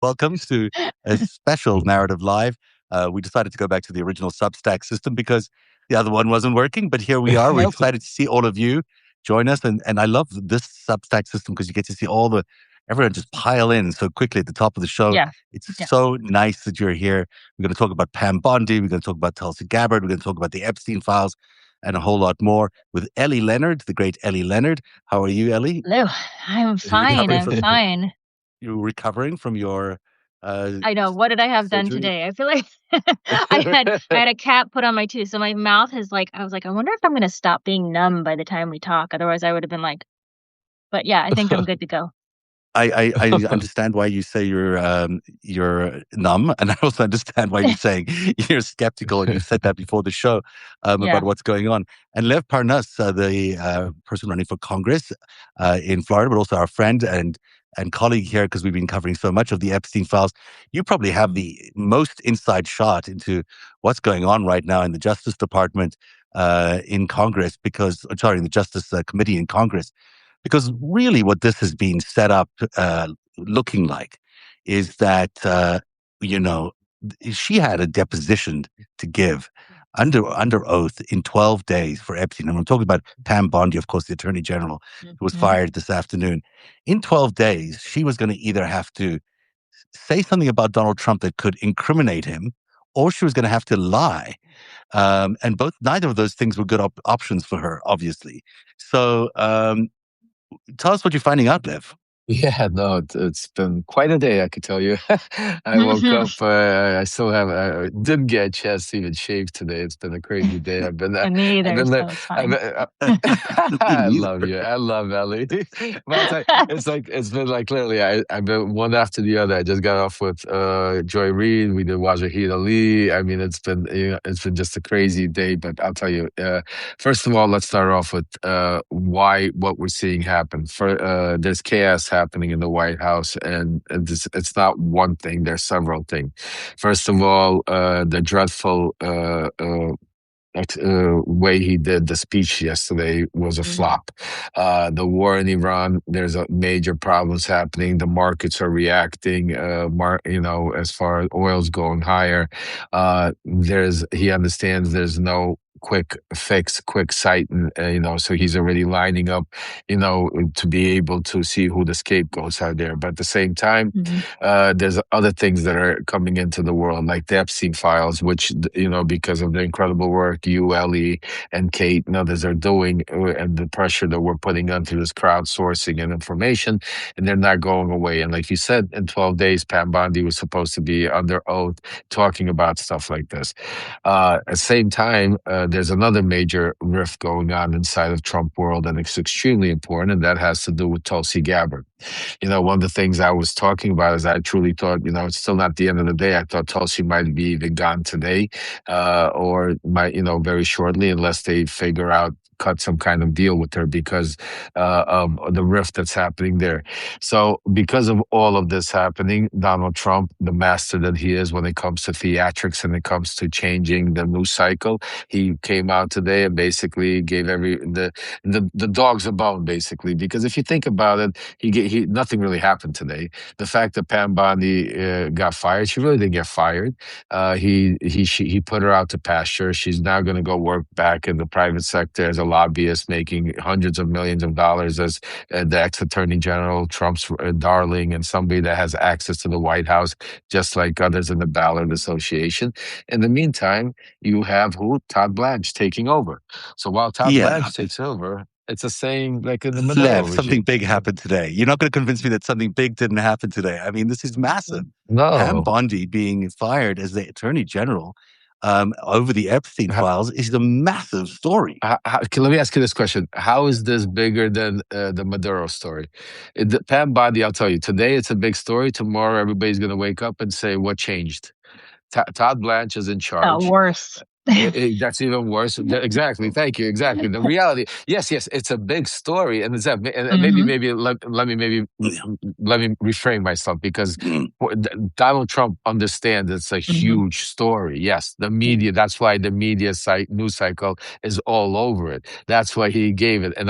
Welcome to a special Narrative Live. We decided to go back to the original Substack system because the other one wasn't working, but here we are. We're Nope. excited to see all of you join us. And I love this Substack system because you get to see everyone just pile in so quickly at the top of the show. Yeah. It's Yeah. so nice that you're here. We're going to talk about Pam Bondi. We're going to talk about Tulsi Gabbard. We're going to talk about the Epstein files and a whole lot more with Ellie Leonard, the great Ellie Leonard. How are you, Ellie? Hello. I'm fine. I'm fine. You're recovering from your I know. What did I have done surgery? today? I feel like I had a cap put on my tooth, so my mouth is like I was like, I wonder if I'm gonna stop being numb by the time we talk. Otherwise, I would have been like, but yeah, I think I'm good to go. I understand why you say you're numb, and I also understand why you're saying you're skeptical, and you said that before the show Yeah. about what's going on. And Lev Parnas, the person running for Congress in Florida, but also our friend and colleague here, because we've been covering so much of the Epstein files, you probably have the most inside shot into what's going on right now in the Justice Department in Congress, in the Justice Committee in Congress. Because really what this has been set up looking like is that, she had a deposition to give under oath in 12 days for Epstein. And I'm talking about Pam Bondi, of course, the Attorney General, who was fired this afternoon. In 12 days, she was going to either have to say something about Donald Trump that could incriminate him, or she was going to have to lie. And neither of those things were good options for her, obviously. So, tell us what you're finding out, Lev. Yeah, no, it's been quite a day, I could tell you. I woke up, I still didn't get a chance to even shave today. It's been a crazy day. I've been, And me I've either, been, so li- it's I've fine. been, I love you. I love Ellie. But it's been like literally, I've been one after the other. I just got off with Joy Reid. We did Wajahid Ali. I mean, it's been just a crazy day. But I'll tell you, first of all, let's start off with what we're seeing happen. There's chaos happening in the White House, and it's not one thing. There's several things. First of all, the dreadful way he did the speech yesterday was a flop. The war in Iran, there's major problems happening. The markets are reacting. As far as oil's going higher, he understands there's no quick fix, quick sight, and so he's already lining up, to be able to see who the scapegoats are there. But at the same time, there's other things that are coming into the world, like the Epstein files, which because of the incredible work you, Ellie, and Kate and others are doing, and the pressure that we're putting on through this crowdsourcing and information, and they're not going away. And like you said, in 12 days, Pam Bondi was supposed to be under oath talking about stuff like this. At the same time, there's another major rift going on inside of Trump world, and it's extremely important, and that has to do with Tulsi Gabbard. One of the things I was talking about is I truly thought, it's still not the end of the day. I thought Tulsi might be even gone today, or might, very shortly, unless they cut some kind of deal with her because of the rift that's happening there. So because of all of this happening, Donald Trump, the master that he is when it comes to theatrics and it comes to changing the news cycle, he came out today and basically gave the dogs a bone, basically. Because if you think about it, nothing really happened today. The fact that Pam Bondi got fired, she really didn't get fired. He put her out to pasture. She's now going to go work back in the private sector as a lobbyist, making hundreds of millions of dollars as the ex-attorney general, Trump's darling, and somebody that has access to the White House, just like others in the Ballard Association. In the meantime, you have Todd Blanche taking over. So while Todd Blanche takes over, it's a saying like in the middle. Lev, something big happened today. You're not going to convince me that something big didn't happen today. I mean, this is massive. No. Pam Bondi being fired as the attorney general over the Epstein files is a massive story. Let me ask you this question. How is this bigger than the Maduro story? Pam Bondi, I'll tell you, today it's a big story. Tomorrow, everybody's going to wake up and say, what changed? Todd Blanche is in charge. Worse. That's even worse. Exactly. Thank you. Exactly. The reality. Yes. Yes. It's a big story, and maybe let me reframe myself because Donald Trump understands it's a huge story. Yes, the media. That's why the media news cycle is all over it. That's why he gave it. And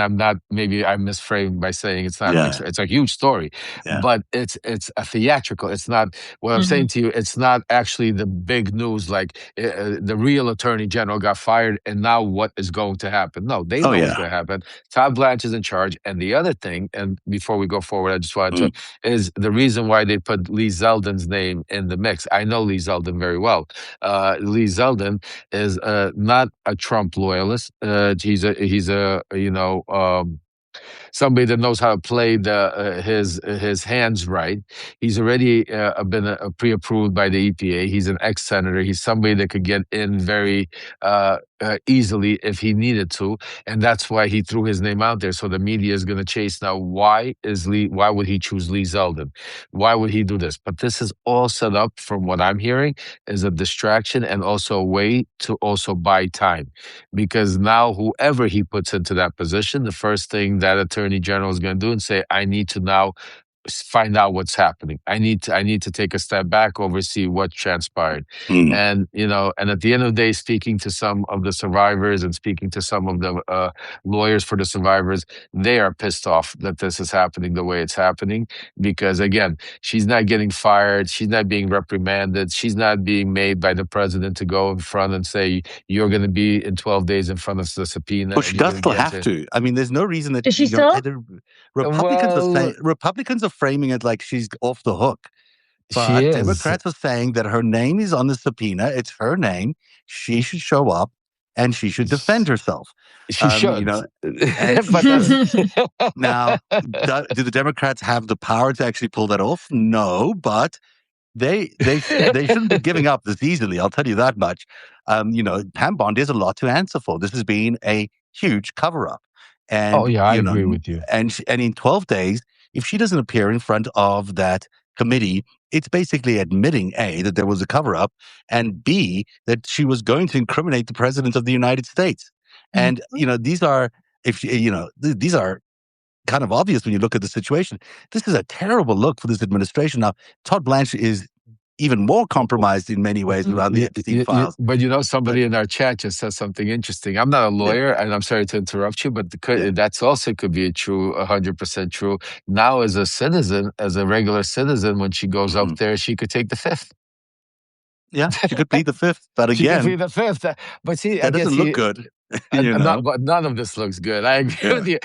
maybe I misframed by saying it's not a big story. It's a huge story, but it's a theatrical. It's not what I'm saying to you. It's not actually the big news like the real attorney general got fired and now what is going to happen. No, they know what's going to happen. Todd Blanche is in charge. And the other thing, and before we go forward, I just wanted to, is the reason why they put Lee Zeldin's name in the mix. I know Lee Zeldin very well. Lee Zeldin is not a Trump loyalist. He's a somebody that knows how to play his hands right. He's already been pre-approved by the EPA. He's an ex-senator. He's somebody that could get in very easily if he needed to, and that's why he threw his name out there. So the media is going to chase now. Why would he choose Lee Zeldin? Why would he do this? But this is all set up, from what I'm hearing, as a distraction and also a way to also buy time, because now whoever he puts into that position, the first thing that attorney general is going to do and say, I need to now find out what's happening. I need to take a step back, oversee what transpired. And and at the end of the day, speaking to some of the survivors and speaking to some of the lawyers for the survivors, they are pissed off that this is happening the way it's happening, because again, she's not getting fired, she's not being reprimanded, she's not being made by the president to go in front and say you're going to be in 12 days in front of the subpoena. Well, she does still have to. I mean, there's no reason that Does she still? Republicans are framing it like she's off the hook. But she is. Democrats are saying that her name is on the subpoena. It's her name. She should show up and she should defend herself. She should. Now, do the Democrats have the power to actually pull that off? No, but they shouldn't be giving up this easily. I'll tell you that much. Pam Bondi has a lot to answer for. This has been a huge cover-up. And, I agree with you. And in 12 days, if she doesn't appear in front of that committee, it's basically admitting A, that there was a cover-up, and B, that she was going to incriminate the president of the United States. And these are kind of obvious when you look at the situation. This is a terrible look for this administration. Now, Todd Blanche is even more compromised in many ways around the Epstein files. But somebody in our chat just said something interesting. I'm not a lawyer, and I'm sorry to interrupt you, but that's also could be 100% true. Now, as a citizen, as a regular citizen, when she goes up there, she could take the fifth. Yeah, she could plead the fifth, but again, she could plead the fifth. But see, that doesn't look good. None of this looks good. I agree with you.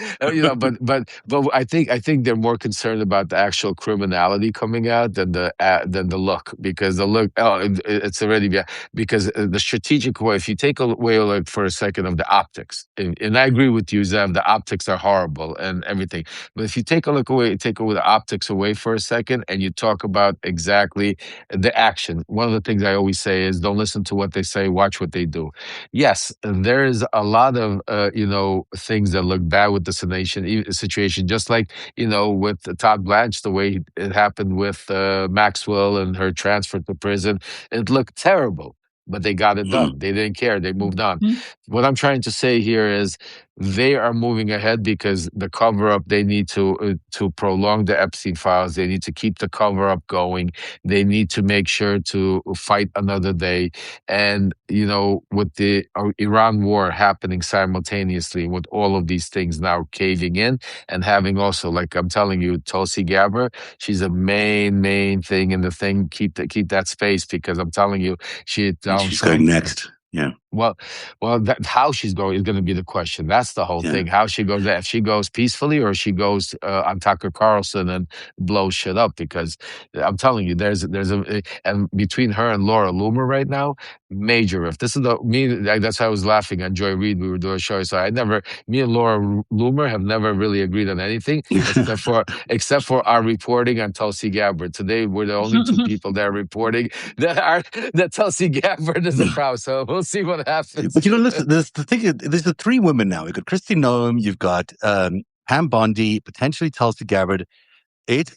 But I think they're more concerned about the actual criminality coming out than the look, because the look it's already because the strategic way. If you take away like for a second of the optics, and I agree with you, Zev, the optics are horrible and everything. But if you take the optics away for a second, and you talk about exactly the action. One of the things I always say is, don't listen to what they say, watch what they do. Yes, there is a lot of things that look bad with the situation, just like with Todd Blanche, the way it happened with Maxwell and her transfer to prison. It looked terrible, but they got it done. They didn't care. They moved on. What I'm trying to say here is they are moving ahead because the cover-up, they need to prolong the Epstein files. They need to keep the cover-up going. They need to make sure to fight another day. And, with the Iran war happening simultaneously, with all of these things now caving in, and having also, like I'm telling you, Tulsi Gabbard, she's a main thing in the thing. Keep that space, because I'm telling you, she's going next. Yeah. Well, how she's going is going to be the question. That's the whole thing. How she goes, if she goes peacefully, or she goes on Tucker Carlson and blows shit up. Because I'm telling you, and between her and Laura Loomer right now, major rift. This is that's why I was laughing on Joy Reid. We were doing a show, so me and Laura Loomer have never really agreed on anything except for our reporting on Tulsi Gabbard. Today, we're the only two people that are reporting that Tulsi Gabbard is a crowd. So we'll see what happens. But listen, there's the three women now. You've got Kristi Noem, you've got Pam Bondi, potentially Tulsi Gabbard. it's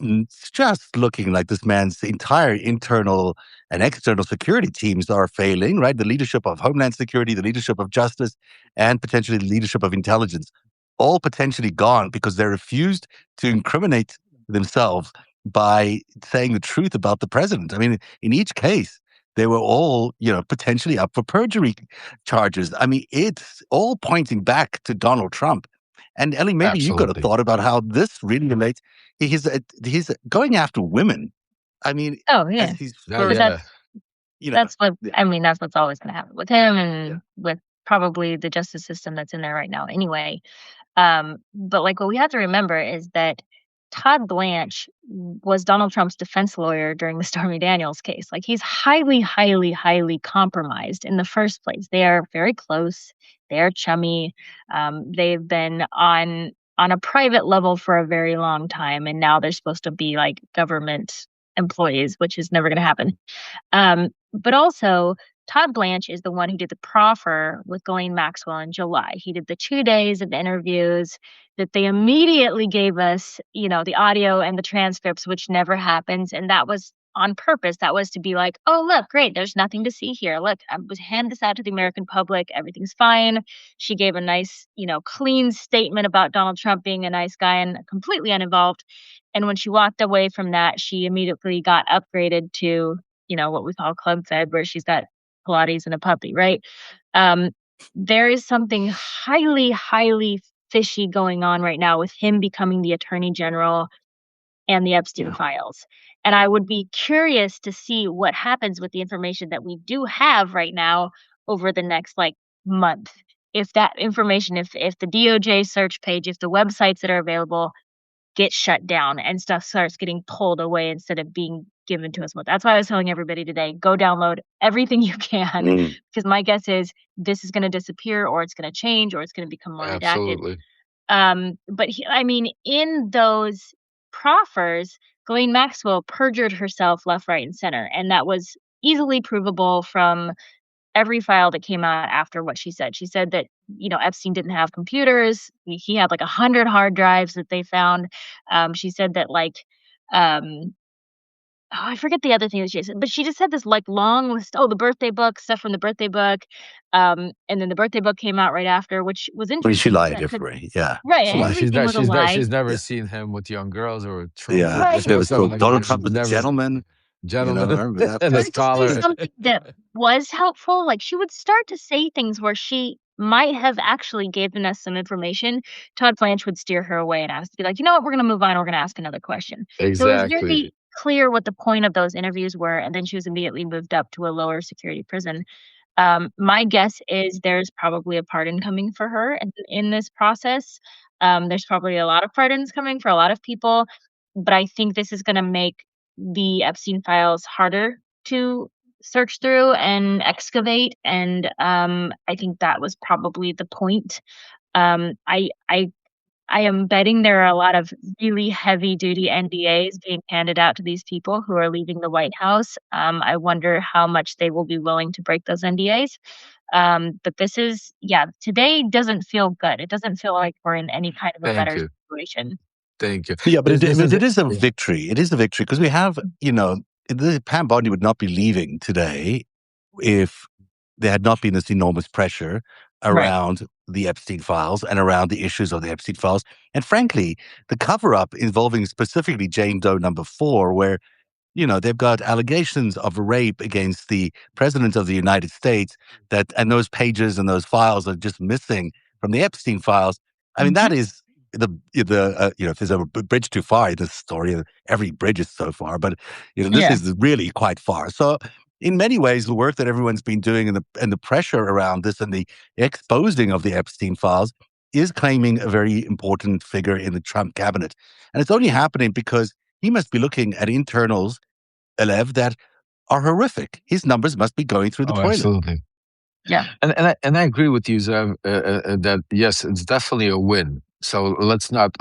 just looking like this man's entire internal and external security teams are failing, right? The leadership of Homeland Security, the leadership of Justice, and potentially the leadership of intelligence, all potentially gone because they refused to incriminate themselves by saying the truth about the president. I mean, in each case, they were all, potentially up for perjury charges. I mean, it's all pointing back to Donald Trump. And Ellie, maybe you could have Absolutely. thought about how this really relates. He's going after women. I mean, Oh yeah, as he's Yeah, but first, yeah. that's what yeah. I mean. That's what's always going to happen with him and Yeah. with probably the justice system that's in there right now. Anyway, but like what we have to remember is that Todd Blanche was Donald Trump's defense lawyer during the Stormy Daniels case. Like he's highly, highly, highly compromised in the first place. They are very close. They are chummy. They've been on a private level for a very long time, and now they're supposed to be like government employees, which is never going to happen. But also, Todd Blanche is the one who did the proffer with Ghislaine Maxwell in July. He did the 2 days of interviews that they immediately gave us, the audio and the transcripts, which never happens. And that was on purpose. That was to be like, oh, look, great. There's nothing to see here. Look, I was hand this out to the American public. Everything's fine. She gave a nice, clean statement about Donald Trump being a nice guy and completely uninvolved. And when she walked away from that, she immediately got upgraded to, what we call Club Fed, where she's got Pilates and a puppy, right? There is something highly, highly fishy going on right now with him becoming the attorney general and the Epstein files. And I would be curious to see what happens with the information that we do have right now over the next month. If that information, if the DOJ search page, if the websites that are available get shut down and stuff starts getting pulled away instead of being given to us more. That's why I was telling everybody today, go download everything you can, because my guess is this is going to disappear or it's going to change or it's going to become more redacted. Absolutely. But in those proffers, Ghislaine Maxwell perjured herself left, right, and center. And that was easily provable from every file that came out after what she said. She said that, Epstein didn't have computers. He had 100 hard drives that they found. She said that I forget the other thing that she said, but she just said this long list. Oh, the birthday book, stuff from the birthday book. And then the birthday book came out right after, which was interesting. She lied everywhere. Yeah. Right. She Everything was a lie. she's never seen him with young girls or Trump. Yeah. Right. There was Something like Donald that. Trump was a gentleman. Gentleman that? and a But to scholar. say something that was helpful, she would start to say things where she might have actually given us some information. Todd Blanche would steer her away and ask to be like, you know what, we're going to move on. We're going to ask another question. So it was Exactly. very clear what the point of those interviews were. And then she was immediately moved up to a lower security prison. My guess is there's probably a pardon coming for her in this process. There's probably a lot of pardons coming for a lot of people. But I think this is going to make the Epstein files harder to search through and excavate. And I think that was probably the point. I am betting there are a lot of really heavy duty NDAs being handed out to these people who are leaving the White House. I wonder how much they will be willing to break those NDAs. But this is, today doesn't feel good. It doesn't feel like we're in any kind of a better situation. Thank you. Yeah, but it is a victory. It is a victory because we have, Pam Bondi would not be leaving today if there had not been this enormous pressure around the Epstein files and around the issues of the Epstein files. And frankly, the cover-up involving specifically Jane Doe number 4, where, they've got allegations of rape against the president of the United States and those pages and those files are just missing from the Epstein files. I mean, that is if there's a bridge too far in this story, every bridge is so far, but this is really quite far. So in many ways, the work that everyone's been doing and the pressure around this and the exposing of the Epstein files is claiming a very important figure in the Trump cabinet. And it's only happening because he must be looking at internals, Lev, that are horrific. His numbers must be going through the toilet. Absolutely. Yeah. And I agree with you, Zev, that yes, it's definitely a win. So let's not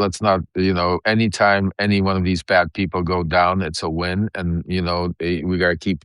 anytime any one of these bad people go down, it's a win. And we gotta keep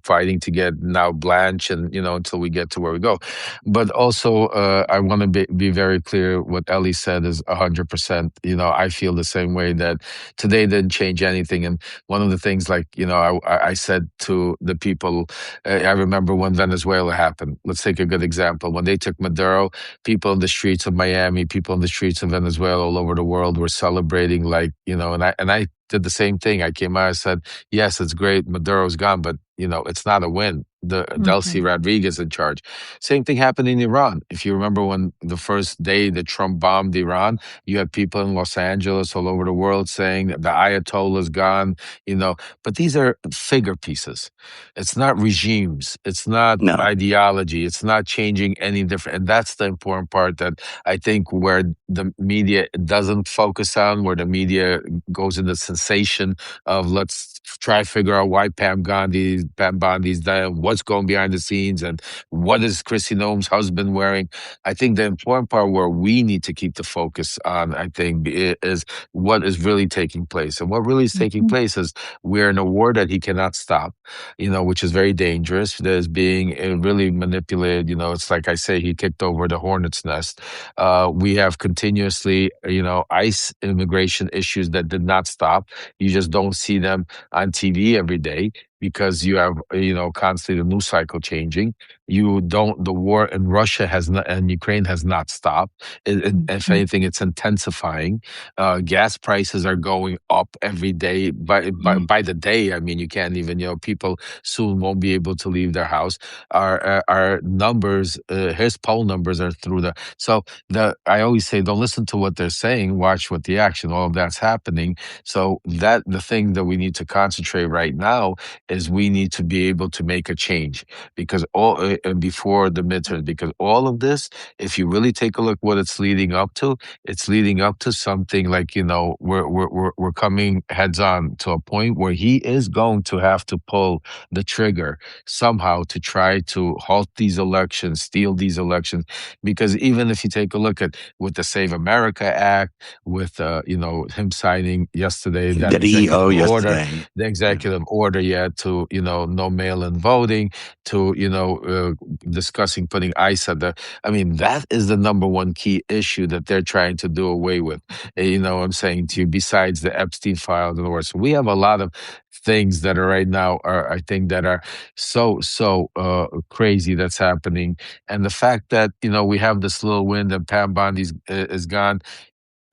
fighting to get now Blanche, and until we get to where we go. But also I want to be very clear, what Ellie said is 100%. I feel the same way, that today didn't change anything. And one of the things, like, I said to the people, I remember when Venezuela happened. Let's take a good example. When they took Maduro, people in the streets of Miami, people in the streets of Venezuela, all over the world were celebrating, like, and I did the same thing. I came out, I said, yes, it's great, Maduro's gone, but it's not a win. The Delcy Rodriguez in charge. Same thing happened in Iran. If you remember, when the first day that Trump bombed Iran, you had people in Los Angeles, all over the world, saying that the Ayatollah's gone, but these are figure pieces. It's not regimes. It's not No. ideology. It's not changing any different. And that's the important part, that I think where the media doesn't focus on, where the media goes into sensation of, let's try to figure out why Pam Bondi's dying, what's going behind the scenes, and what is Chrissy Noem's husband wearing. I think the important part where we need to keep the focus on, I think, is what is really taking place. And what really is taking place is we're in a war that he cannot stop, which is very dangerous. That is being really manipulated. It's like I say, he kicked over the hornet's nest. We have continuously, ICE immigration issues that did not stop. You just don't see them on TV every day, because you have, constantly the news cycle changing. The war in Russia and Ukraine has not stopped. If anything, it's intensifying. Gas prices are going up every day, by the day. I mean, you can't even, people soon won't be able to leave their house. Our numbers, his poll numbers are through so I always say, don't listen to what they're saying, watch what the action, all of that's happening. So that the thing that we need to concentrate right now is we need to be able to make a change, because before the midterms, because all of this, if you really take a look what it's leading up to, it's leading up to something like, we're coming heads on to a point where he is going to have to pull the trigger somehow to try to halt these elections, steal these elections. Because even if you take a look at with the Save America Act, with him signing yesterday that EO executive order, yesterday. the executive order, to no mail-in voting, to discussing putting ICE at I mean, that is the number one key issue that they're trying to do away with. I'm saying to you, besides the Epstein files and the worst, we have a lot of things that are right now I think that are so crazy that's happening. And the fact that we have this little win that Pam Bondi's is gone.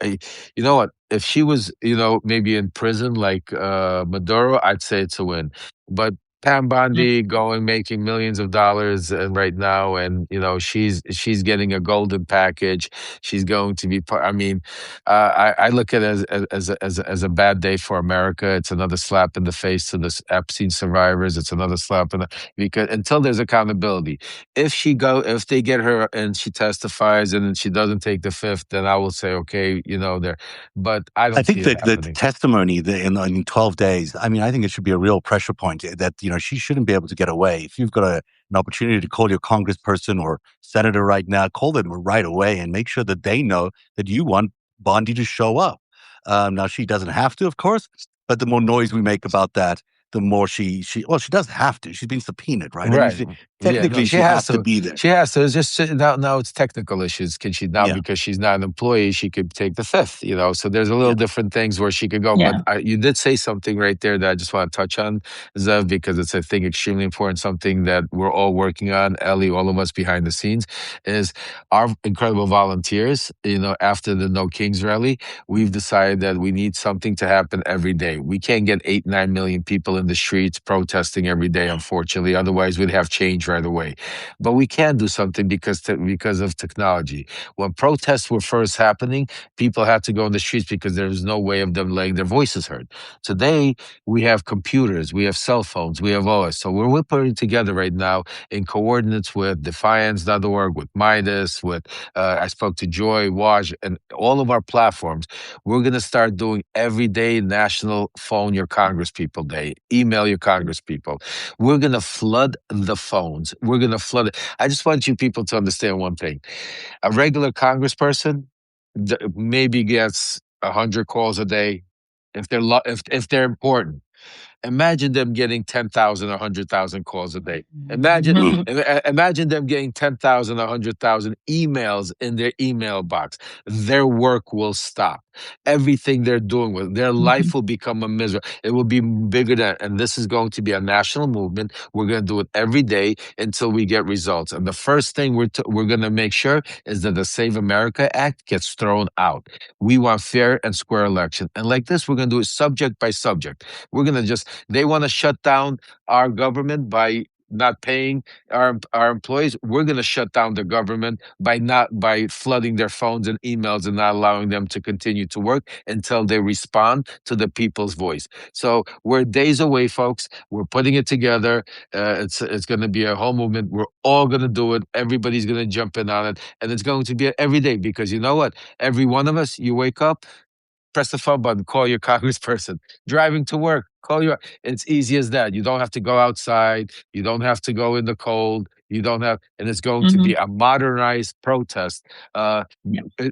You know what? If she was, maybe in prison like Maduro, I'd say it's a win. But Pam Bondi going making millions of dollars and right now, and she's getting a golden package. She's going to be part. I mean, I look at it as a bad day for America. It's another slap in the face to the Epstein survivors. It's another slap because until there's accountability, if they get her and she testifies and she doesn't take the fifth, then I will say, okay, there. But I don't think see it the happening. testimony in 12 days, I mean, I think it should be a real pressure point that, she shouldn't be able to get away. If you've got an opportunity to call your congressperson or senator right now, call them right away and make sure that they know that you want Bondi to show up. Now, she doesn't have to, of course, but the more noise we make about that, the more she does have to. She's been subpoenaed, right? Right. I mean, technically, she has to be there. She has to. It's just now it's technical issues. Can she now, because she's not an employee, she could take the fifth, So there's a little different things where she could go. Yeah. But you did say something right there that I just want to touch on, Zev, because it's, I think, extremely important, something that we're all working on, Ellie, all of us behind the scenes, is our incredible volunteers. After the No Kings rally, we've decided that we need something to happen every day. We can't get 8-9 million people in the streets protesting every day, unfortunately. Otherwise, we'd have change right away. But we can do something because of technology. When protests were first happening, people had to go in the streets because there was no way of them letting their voices heard. Today, we have computers, we have cell phones, we have OS. So we're putting together right now in coordinates with Defiance.org, with Midas, with I spoke to Joy, Waj, and all of our platforms. We're going to start doing everyday National Phone Your Congress People Day. Email your Congress people. We're going to flood the phones. We're going to flood it. I just want you people to understand one thing. A regular congressperson, maybe gets 100 calls a day if they're important. Imagine them getting 10,000 or 100,000 calls a day. Imagine them getting 10,000 or 100,000 emails in their email box. Their work will stop. Everything they're doing with their life will become a misery. It will be bigger than, and this is going to be a national movement. We're going to do it every day until we get results. And the first thing we're going to make sure is that the Save America Act gets thrown out. We want fair and square election. And like this, we're going to do it subject by subject. We're going to they want to shut down our government by not paying our employees. We're going to shut down the government by flooding their phones and emails and not allowing them to continue to work until they respond to the people's voice. So we're days away, folks. We're putting it together. It's going to be a whole movement. We're all going to do it. Everybody's going to jump in on it, and it's going to be every day, because you know what? Every one of us, you wake up, press the phone button, call your congressperson. Driving to work, it's easy as that. You don't have to go outside. You don't have to go in the cold. You don't have, and it's going to be a modernized protest.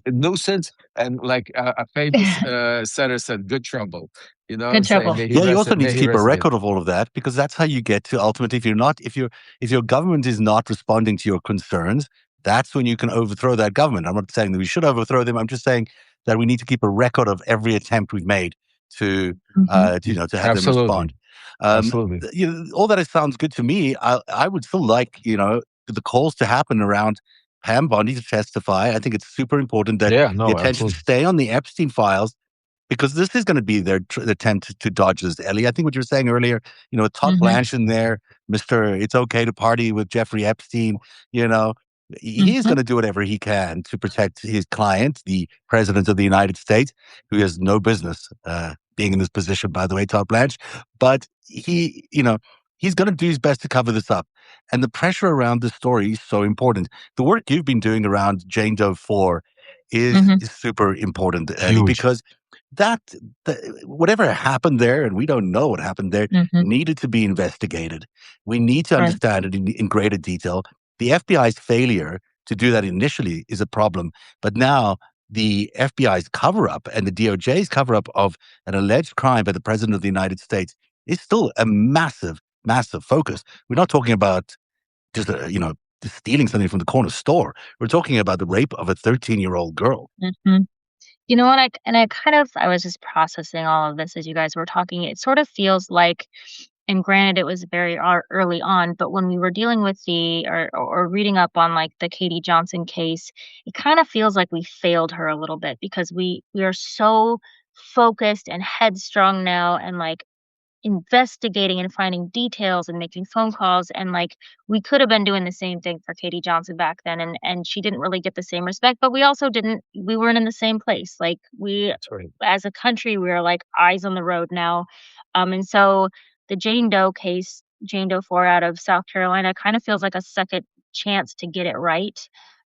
Nuisance, and like a famous senator said, good trouble. You know, Good trouble. may he Yeah, you rest also it- need may to he keep a rest in record of all of that, because that's how you get to ultimately, if your government is not responding to your concerns, that's when you can overthrow that government. I'm not saying that we should overthrow them. I'm just saying that we need to keep a record of every attempt we've made to have them Absolutely. respond. Absolutely. All that sounds good to me. I would still like, the calls to happen around Pam Bondi to testify. I think it's super important that Yeah, the no, attention absolutely. stay on the Epstein files, because this is going to be their attempt to dodge this, Ellie. I think what you were saying earlier, Todd Blanche in there, Mr. It's okay to party with Jeffrey Epstein, he's going to do whatever he can to protect his client, the president of the United States, who has no business being in this position, by the way, Todd Blanche. But he's going to do his best to cover this up. And the pressure around this story is so important. The work you've been doing around Jane Doe 4 is super important, Ellie, because whatever happened there, and we don't know what happened there, needed to be investigated. We need to understand it in greater detail. The FBI's failure to do that initially is a problem, but now the FBI's cover-up and the DOJ's cover-up of an alleged crime by the President of the United States is still a massive, massive focus. We're not talking about just, just stealing something from the corner store. We're talking about the rape of a 13-year-old girl. You know what? I was just processing all of this as you guys were talking. It sort of feels like, and granted, it was very early on, but when we were dealing with or reading up on like the Katie Johnson case, it kind of feels like we failed her a little bit, because we are so focused and headstrong now, and like investigating and finding details and making phone calls, and like we could have been doing the same thing for Katie Johnson back then, and she didn't really get the same respect, but we weren't in the same place. Like as a country, we are like eyes on the road now. And so the Jane Doe case, Jane Doe 4 out of South Carolina, kind of feels like a second chance to get it right.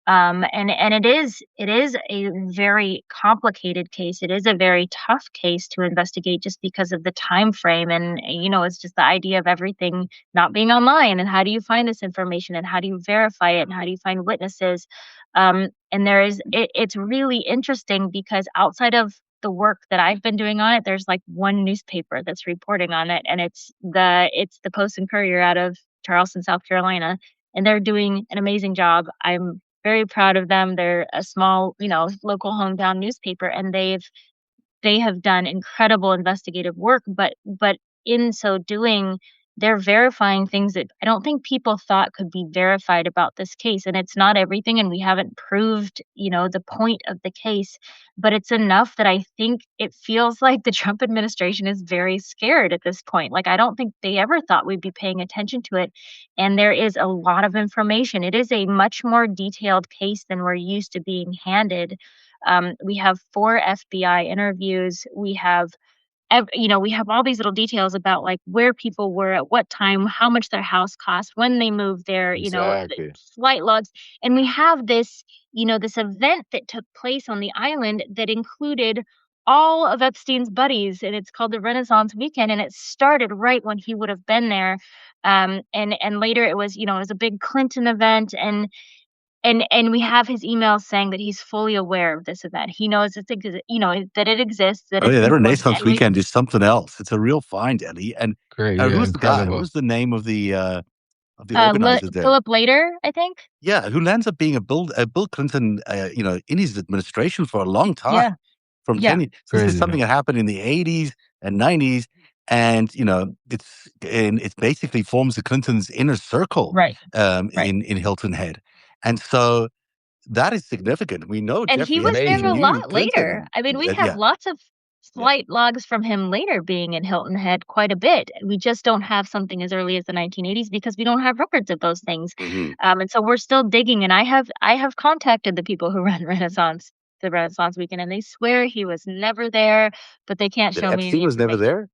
And it is a very complicated case. It is a very tough case to investigate, just because of the time frame, and it's just the idea of everything not being online, and how do you find this information, and how do you verify it, and how do you find witnesses. And it's really interesting, because outside of the work that I've been doing on it, there's like one newspaper that's reporting on it, and it's the Post and Courier out of Charleston, South Carolina, and they're doing an amazing job. I'm very proud of them. They're a small, local hometown newspaper, and they have done incredible investigative work, but in so doing, they're verifying things that I don't think people thought could be verified about this case. And it's not everything, and we haven't proved, the point of the case, but it's enough that I think it feels like the Trump administration is very scared at this point. Like, I don't think they ever thought we'd be paying attention to it. And there is a lot of information. It is a much more detailed case than we're used to being handed. We have 4 FBI interviews. We have we have all these little details about like where people were at what time, how much their house cost, when they moved there, Exactly. flight logs. And we have this, this event that took place on the island that included all of Epstein's buddies, and it's called the Renaissance Weekend, and it started right when he would have been there. And later it was, it was a big Clinton event, and And we have his emails saying that he's fully aware of this event. He knows that it exists, that Oh it's yeah, that important. Renaissance And we, weekend is something else. It's a real find, Ellie. And Great, yeah, who's the guy? incredible. What was the name of the organizer there? Philip Lader, I think. Yeah, who lands up being a Bill Clinton, in his administration for a long time. Yeah. From Yeah. 10 years. So this is Crazy, something that happened in the 80s and 90s. And, it basically forms the Clintons' inner circle Right. in Hilton Head. And so that is significant. We know And Jeffrey he was there Epstein a knew lot Clinton. later. I mean, we have Yeah. lots of slight logs from him later being in Hilton Head quite a bit. We just don't have something as early as the 1980s because we don't have records of those things. Mhm. And so we're still digging. And I have contacted the people who run the Renaissance weekend, and they swear he was never there, but they can't That show me Epstein any was never information. there?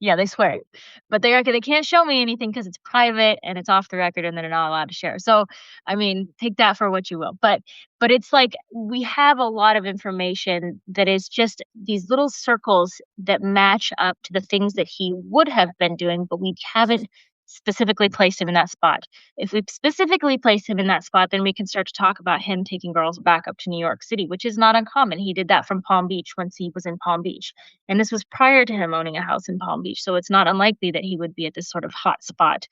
Yeah, they swear it. But they can't show me anything because it's private and it's off the record and they're not allowed to share. So, I mean, take that for what you will. But it's like we have a lot of information that is just these little circles that match up to the things that he would have been doing, but we haven't specifically placed him in that spot. If we specifically place him in that spot, then we can start to talk about him taking girls back up to New York City, which is not uncommon. He did that from Palm Beach once he was in Palm Beach. And this was prior to him owning a house in Palm Beach. So it's not unlikely that he would be at this sort of hot spot,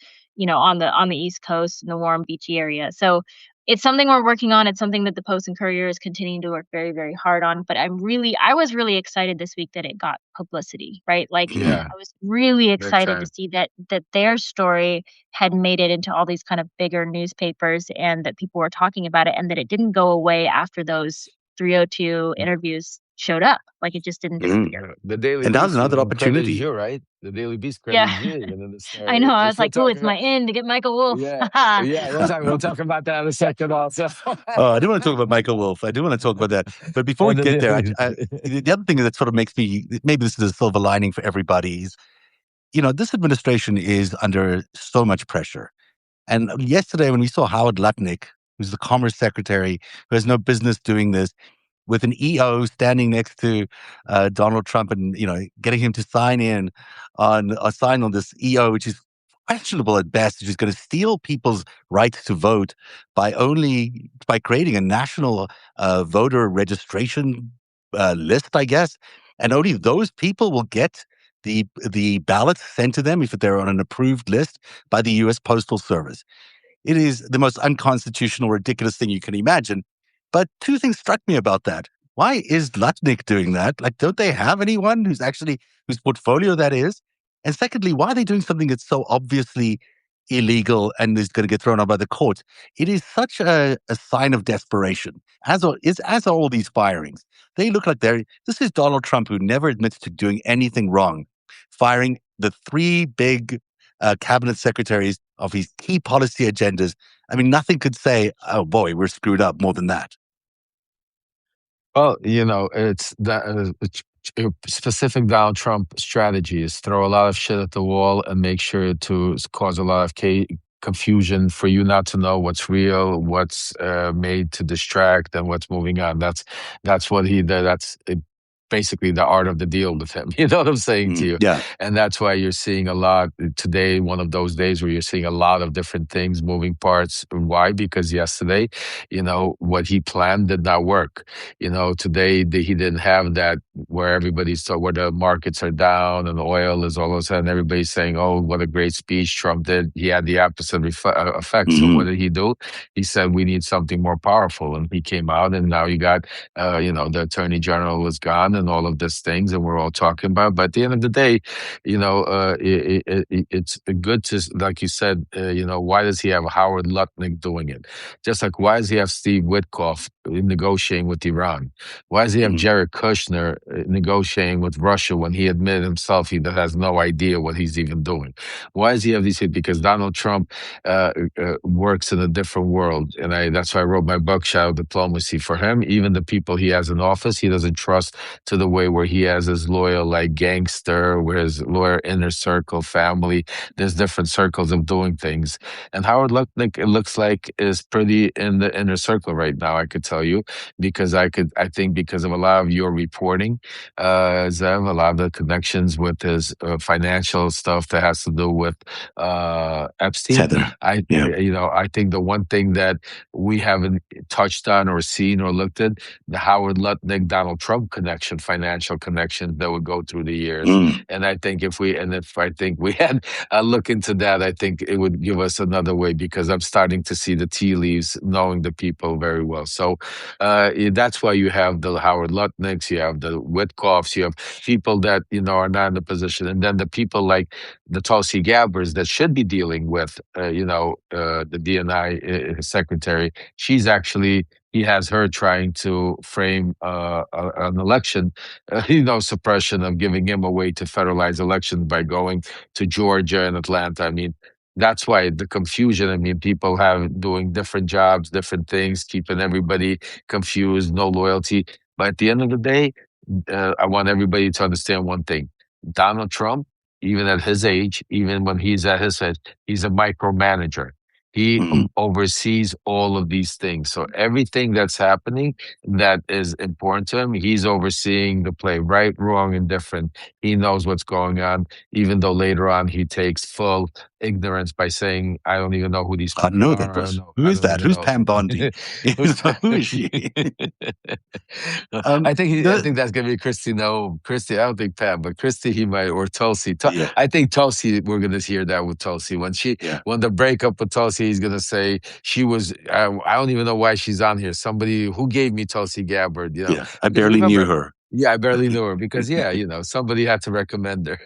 on the East Coast in the warm beachy area. So it's something we're working on. It's something that the Post and Courier is continuing to work very, very hard on. But I was really excited this week that it got publicity, right? Like Yeah. I was really excited time. to see that their story had made it into all these kind of bigger newspapers and that people were talking about it and that it didn't go away after those 302 interviews showed up. Like it just didn't disappear. The Daily And that was Beast another even credits opportunity. you, right? The Daily Beast Yeah. credits you. And then the I know. I was We're like, still "Oh, it's talking my end to get Michael Wolff." Yeah, we'll talk about that in a second also. Oh, I do want to talk about Michael Wolff. I do want to talk about that. But before we get there, the other thing that sort of makes me, maybe this is a silver lining for everybody, is, this administration is under so much pressure. And yesterday when we saw Howard Lutnick, who's the Commerce Secretary, who has no business doing this, with an EO standing next to Donald Trump and, getting him to sign on this EO, which is questionable at best, which is going to steal people's rights to vote by creating a national voter registration list, I guess. And only those people will get the ballots sent to them if they're on an approved list by the U.S. Postal Service. It is the most unconstitutional, ridiculous thing you can imagine. But two things struck me about that. Why is Lutnick doing that? Like, don't they have anyone whose portfolio that is? And secondly, why are they doing something that's so obviously illegal and is going to get thrown out by the courts? It is such a sign of desperation, as are all these firings. They look like this is Donald Trump, who never admits to doing anything wrong, firing the three big cabinet secretaries of his key policy agendas. I mean, nothing could say, "Oh boy, we're screwed up," more than that. Well, it's that specific Donald Trump strategy is throw a lot of shit at the wall and make sure to cause a lot of confusion for you not to know what's real, what's made to distract, and what's moving on. That's what he did. That's basically the art of the deal with him. You know what I'm saying to you? Yeah. And that's why you're seeing a lot today, one of those days where you're seeing a lot of different things, moving parts. Why? Because yesterday, what he planned did not work. Today he didn't have that where where the markets are down and the oil is all of a sudden everybody's saying, "Oh, what a great speech Trump did." He had the opposite effect. So what did he do? He said, "We need something more powerful." And he came out and now you got, the Attorney General was gone and all of these things and we're all talking about. But at the end of the day, it's good to, like you said, why does he have Howard Lutnick doing it? Just like, why does he have Steve Witkoff negotiating with Iran? Why does he have Jared Kushner negotiating with Russia when he admitted himself he has no idea what he's even doing? Why does he have these? Because Donald Trump works in a different world. And that's why I wrote my book, Shadow Diplomacy. For him, even the people he has in office, he doesn't trust to the way where he has his loyal, like, gangster, where his loyal inner circle family. There's different circles of doing things. And Howard Lutnick, it looks like, is pretty in the inner circle right now, I could tell you, because I think because of a lot of your reporting, Zev, a lot of the connections with his financial stuff that has to do with Epstein. Tether. I think the one thing that we haven't touched on or seen or looked at, the Howard Lutnick Donald Trump connection, financial connections that would go through the years. And I think if I think we had a look into that, I think it would give us another way, because I'm starting to see the tea leaves, knowing the people very well. So that's why you have the Howard Lutnicks, you have the Witkoffs, you have people that are not in the position, and then the people like the Tulsi Gabbers that should be dealing with the DNI secretary. He has her trying to frame an election, suppression of giving him a way to federalize elections by going to Georgia and Atlanta. I mean, that's why the confusion. I mean, people have doing different jobs, different things, keeping everybody confused, no loyalty. But at the end of the day, I want everybody to understand one thing. Donald Trump, even at his age, even when he's at his age, he's a micromanager. He oversees all of these things. So everything that's happening that is important to him, he's overseeing the play, right, wrong, and different. He knows what's going on, even though later on he takes full ignorance by saying, I don't even know who these people know are. that person. Who is that? Who's Pam Bondi? Who is she? I think that's going to be Christy. No, Christy, I don't think Pam, but Christy he might, or Tulsi. Yeah. I think Tulsi, we're going to hear that with Tulsi. When the breakup with Tulsi, he's going to say she was, I don't even know why she's on here. Somebody who gave me Tulsi Gabbard, Yeah, I barely knew her. Yeah, I barely knew her because, somebody had to recommend her.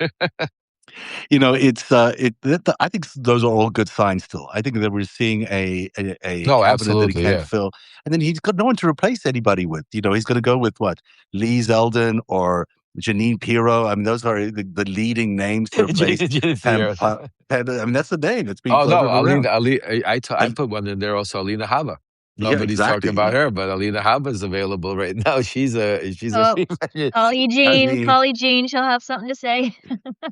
I think those are all good signs still. I think that we're seeing a cabinet that he can't fill. And then he's got no one to replace anybody with. He's going to go with what? Lee Zeldin or Janine Pirro. I mean, those are the leading names to replace Pam. I mean, that's the name that's being floated around. I put one in there also, Alina Hava. Nobody's talking about her, but Alina Hava is available right now. She's a Polly Jean, she'll have something to say.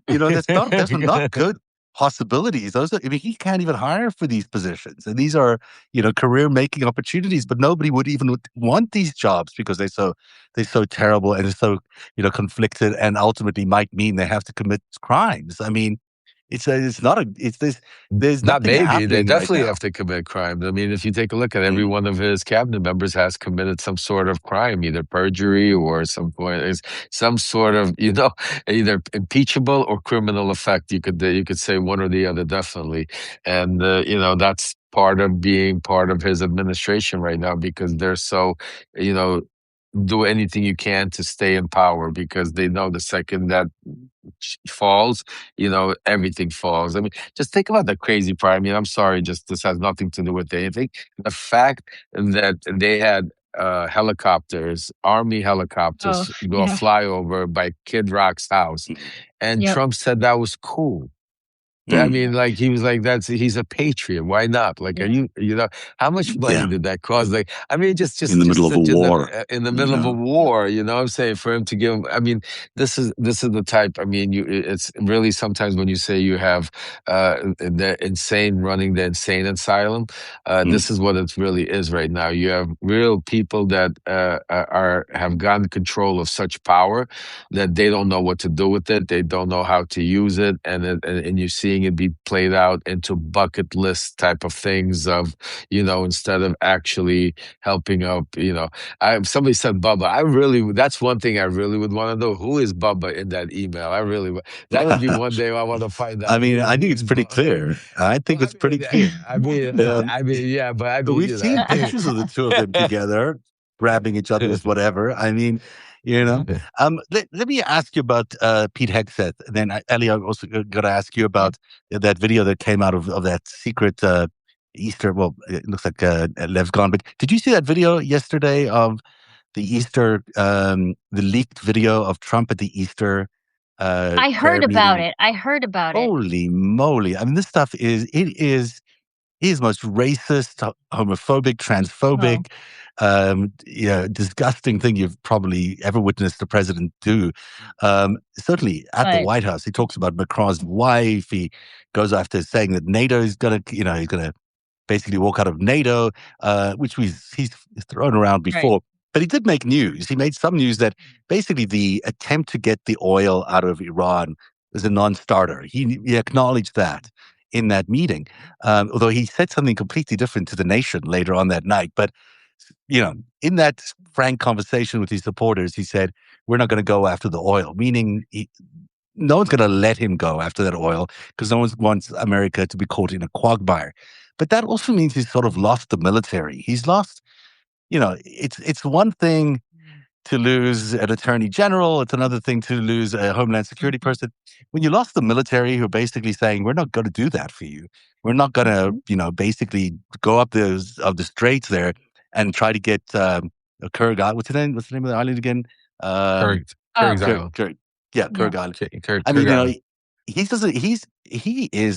Those are not good possibilities. He can't even hire for these positions, and these are career-making opportunities. But nobody would even want these jobs because they're so terrible and they're so conflicted, and ultimately might mean they have to commit crimes. I mean, there's not maybe they definitely right have to commit crimes. I mean, if you take a look at every one of his cabinet members has committed some sort of crime, either perjury or some sort of either impeachable or criminal effect. You could say one or the other, definitely, and that's part of being part of his administration right now, because they're so do anything you can to stay in power, because they know the second that falls, everything falls. I mean, just think about the crazy part. I mean, I'm sorry, just this has nothing to do with anything. The fact that they had helicopters, army helicopters, fly over by Kid Rock's house, and Trump said that was cool. I mean, like, he was like, he's a patriot. Why not? Like, are you, how much money did that cost? Like, I mean, just in the middle of a war. In the middle of a war, what I'm saying, for him to give him, I mean, this is the type, I mean, it's really sometimes when you say you have the insane running the insane asylum, this is what it really is right now. You have real people that have gotten control of such power that they don't know what to do with it. They don't know how to use it. And you're seeing it be played out into bucket list type of things of, instead of actually helping up, somebody said Bubba. That's one thing I really would want to know. Who is Bubba in that email? That would be one day I want to find out. I mean, I think it's pretty clear. I think it's pretty clear. But we've seen pictures of the two of them together, grabbing each other's whatever. I mean, let me ask you about Pete Hegseth. And then, Ellie, I'm also going to ask you about that video that came out of that secret Easter. Well, it looks like Lev's gone. But did you see that video yesterday of the Easter, the leaked video of Trump at the Easter? I heard about it. Holy moly! I mean, this stuff is most racist, homophobic, transphobic. disgusting thing you've probably ever witnessed the president do. Certainly at the White House, he talks about Macron's wife. He goes after saying that NATO is going to, he's going to basically walk out of NATO, which he's thrown around before. Right. But he did make news. He made some news that basically the attempt to get the oil out of Iran was a non-starter. He acknowledged that in that meeting, although he said something completely different to the nation later on that night. But, in that frank conversation with his supporters, he said, we're not going to go after the oil, meaning no one's going to let him go after that oil because no one wants America to be caught in a quagmire. But that also means he's sort of lost the military. He's lost, it's one thing to lose an attorney general. It's another thing to lose a homeland security person. When you lost the military who are basically saying, we're not going to do that for you. We're not going to, basically go up the straits there and try to get Kurgan. What's the name of the island again? Kurgan Island. Kurgan Island. I mean, he is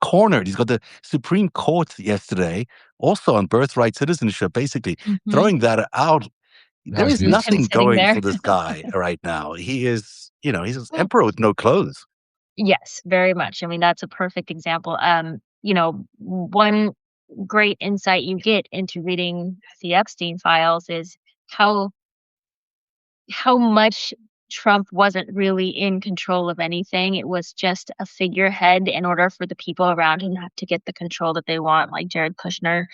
cornered. He's got the Supreme Court yesterday, also on birthright citizenship, basically throwing that out. There is nothing going for this guy right now. He is, he's an emperor with no clothes. Yes, very much. I mean, that's a perfect example. One great insight you get into reading the Epstein files is how much Trump wasn't really in control of anything. It was just a figurehead in order for the people around him to get the control that they want, like Jared Kushner,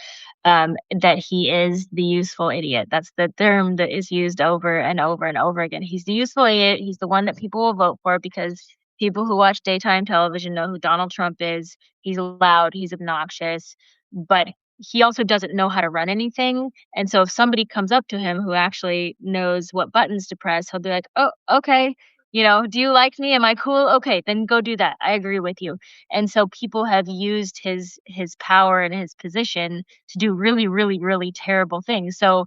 that he is the useful idiot. That's the term that is used over and over and over again. He's the useful idiot. He's the one that people will vote for because people who watch daytime television know who Donald Trump is. He's loud. He's obnoxious. But he also doesn't know how to run anything. And so if somebody comes up to him who actually knows what buttons to press, he'll be like, oh, okay. Do you like me? Am I cool? Okay, then go do that. I agree with you. And so people have used his power and his position to do really, really, really terrible things. So,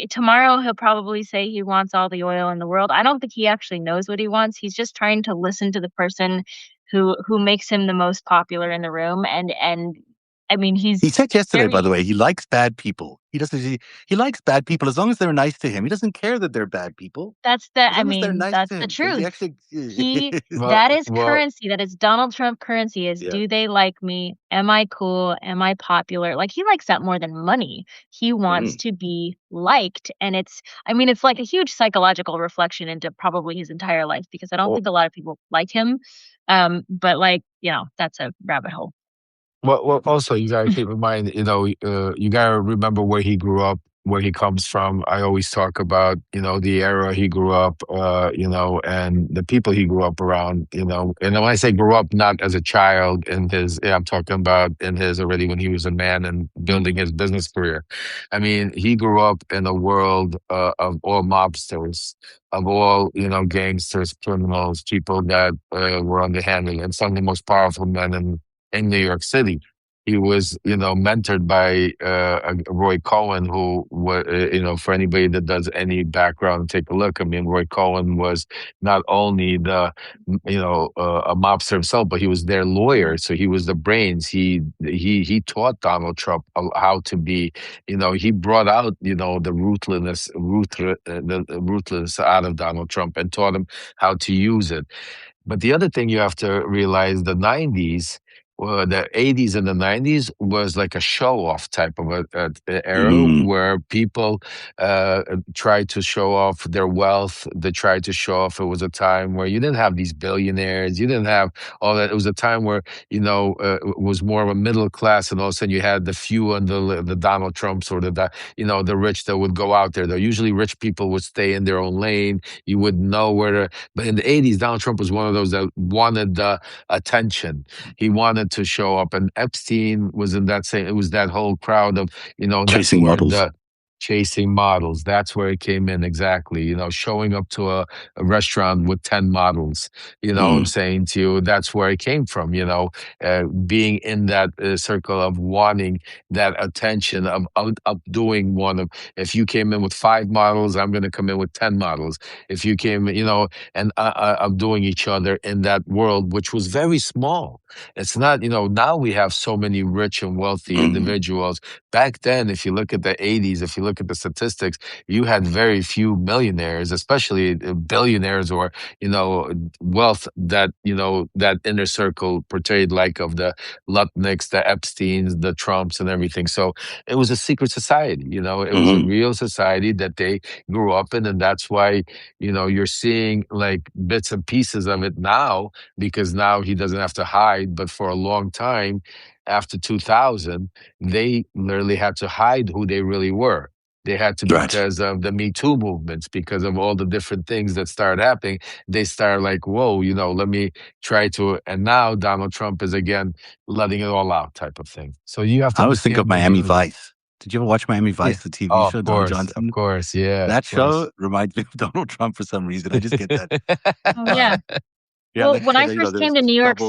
tomorrow he'll probably say he wants all the oil in the world. I don't think he actually knows what he wants. He's just trying to listen to the person who makes him the most popular in the room. And I mean, he said yesterday, by the way, he likes bad people. He likes bad people as long as they're nice to him. He doesn't care that they're bad people. That's that's the truth. That is currency. That is Donald Trump currency is, do they like me? Am I cool? Am I popular? Like, he likes that more than money. He wants to be liked. And it's like a huge psychological reflection into probably his entire life, because I don't think a lot of people like him. But that's a rabbit hole. Well, also, you got to keep in mind, you got to remember where he grew up, where he comes from. I always talk about, the era he grew up, and the people he grew up around, and when I say grew up, not as a child I'm talking about already when he was a man and building his business career. I mean, he grew up in a world of all mobsters, of all, gangsters, criminals, people that were underhanded, and some of the most powerful men in New York City. He was, mentored by Roy Cohen, who, for anybody that does any background, take a look. I mean, Roy Cohen was not only a mobster himself, but he was their lawyer. So he was the brains. He taught Donald Trump how to be, he brought out, the ruthlessness out of Donald Trump and taught him how to use it. But the other thing you have to realize, the 90s, the 80s and the 90s was like a show-off type of a era where people tried to show off their wealth. They tried to show off. It was a time where you didn't have these billionaires. You didn't have all that. It was a time where, it was more of a middle class, and all of a sudden you had the few and the Donald Trumps or the rich that would go out there. They're usually rich people would stay in their own lane. You wouldn't know where to. But in the 80s, Donald Trump was one of those that wanted the attention. He wanted to show up, and Epstein was in that same. It was that whole crowd of chasing models. chasing models. That's where it came in exactly. Showing up to a restaurant with 10 models. I'm saying to you, that's where it came from. Being in that circle of wanting that attention of doing one of. If you came in with 5 models, I'm going to come in with 10 models. If you came, and of doing each other in that world, which was very small. It's not, now we have so many rich and wealthy individuals. Back then, if you look at the 80s, if you look at the statistics, you had very few millionaires, especially billionaires or, wealth that, that inner circle portrayed like of the Lutnicks, the Epsteins, the Trumps and everything. So it was a secret society, it was a real society that they grew up in. And that's why, you're seeing like bits and pieces of it now, because now he doesn't have to hide. But for a long time, after 2000, they literally had to hide who they really were. They had to, because of the Me Too movements, because of all the different things that started happening. They started like, whoa, let me try to. And now Donald Trump is again letting it all out, type of thing. So you have to. I always think of Miami Vice. Did you ever watch Miami Vice, the TV show? Of Johnson? course, yeah. That show reminds me of Donald Trump for some reason. I just get that. Oh, yeah. Well, when I first came to New York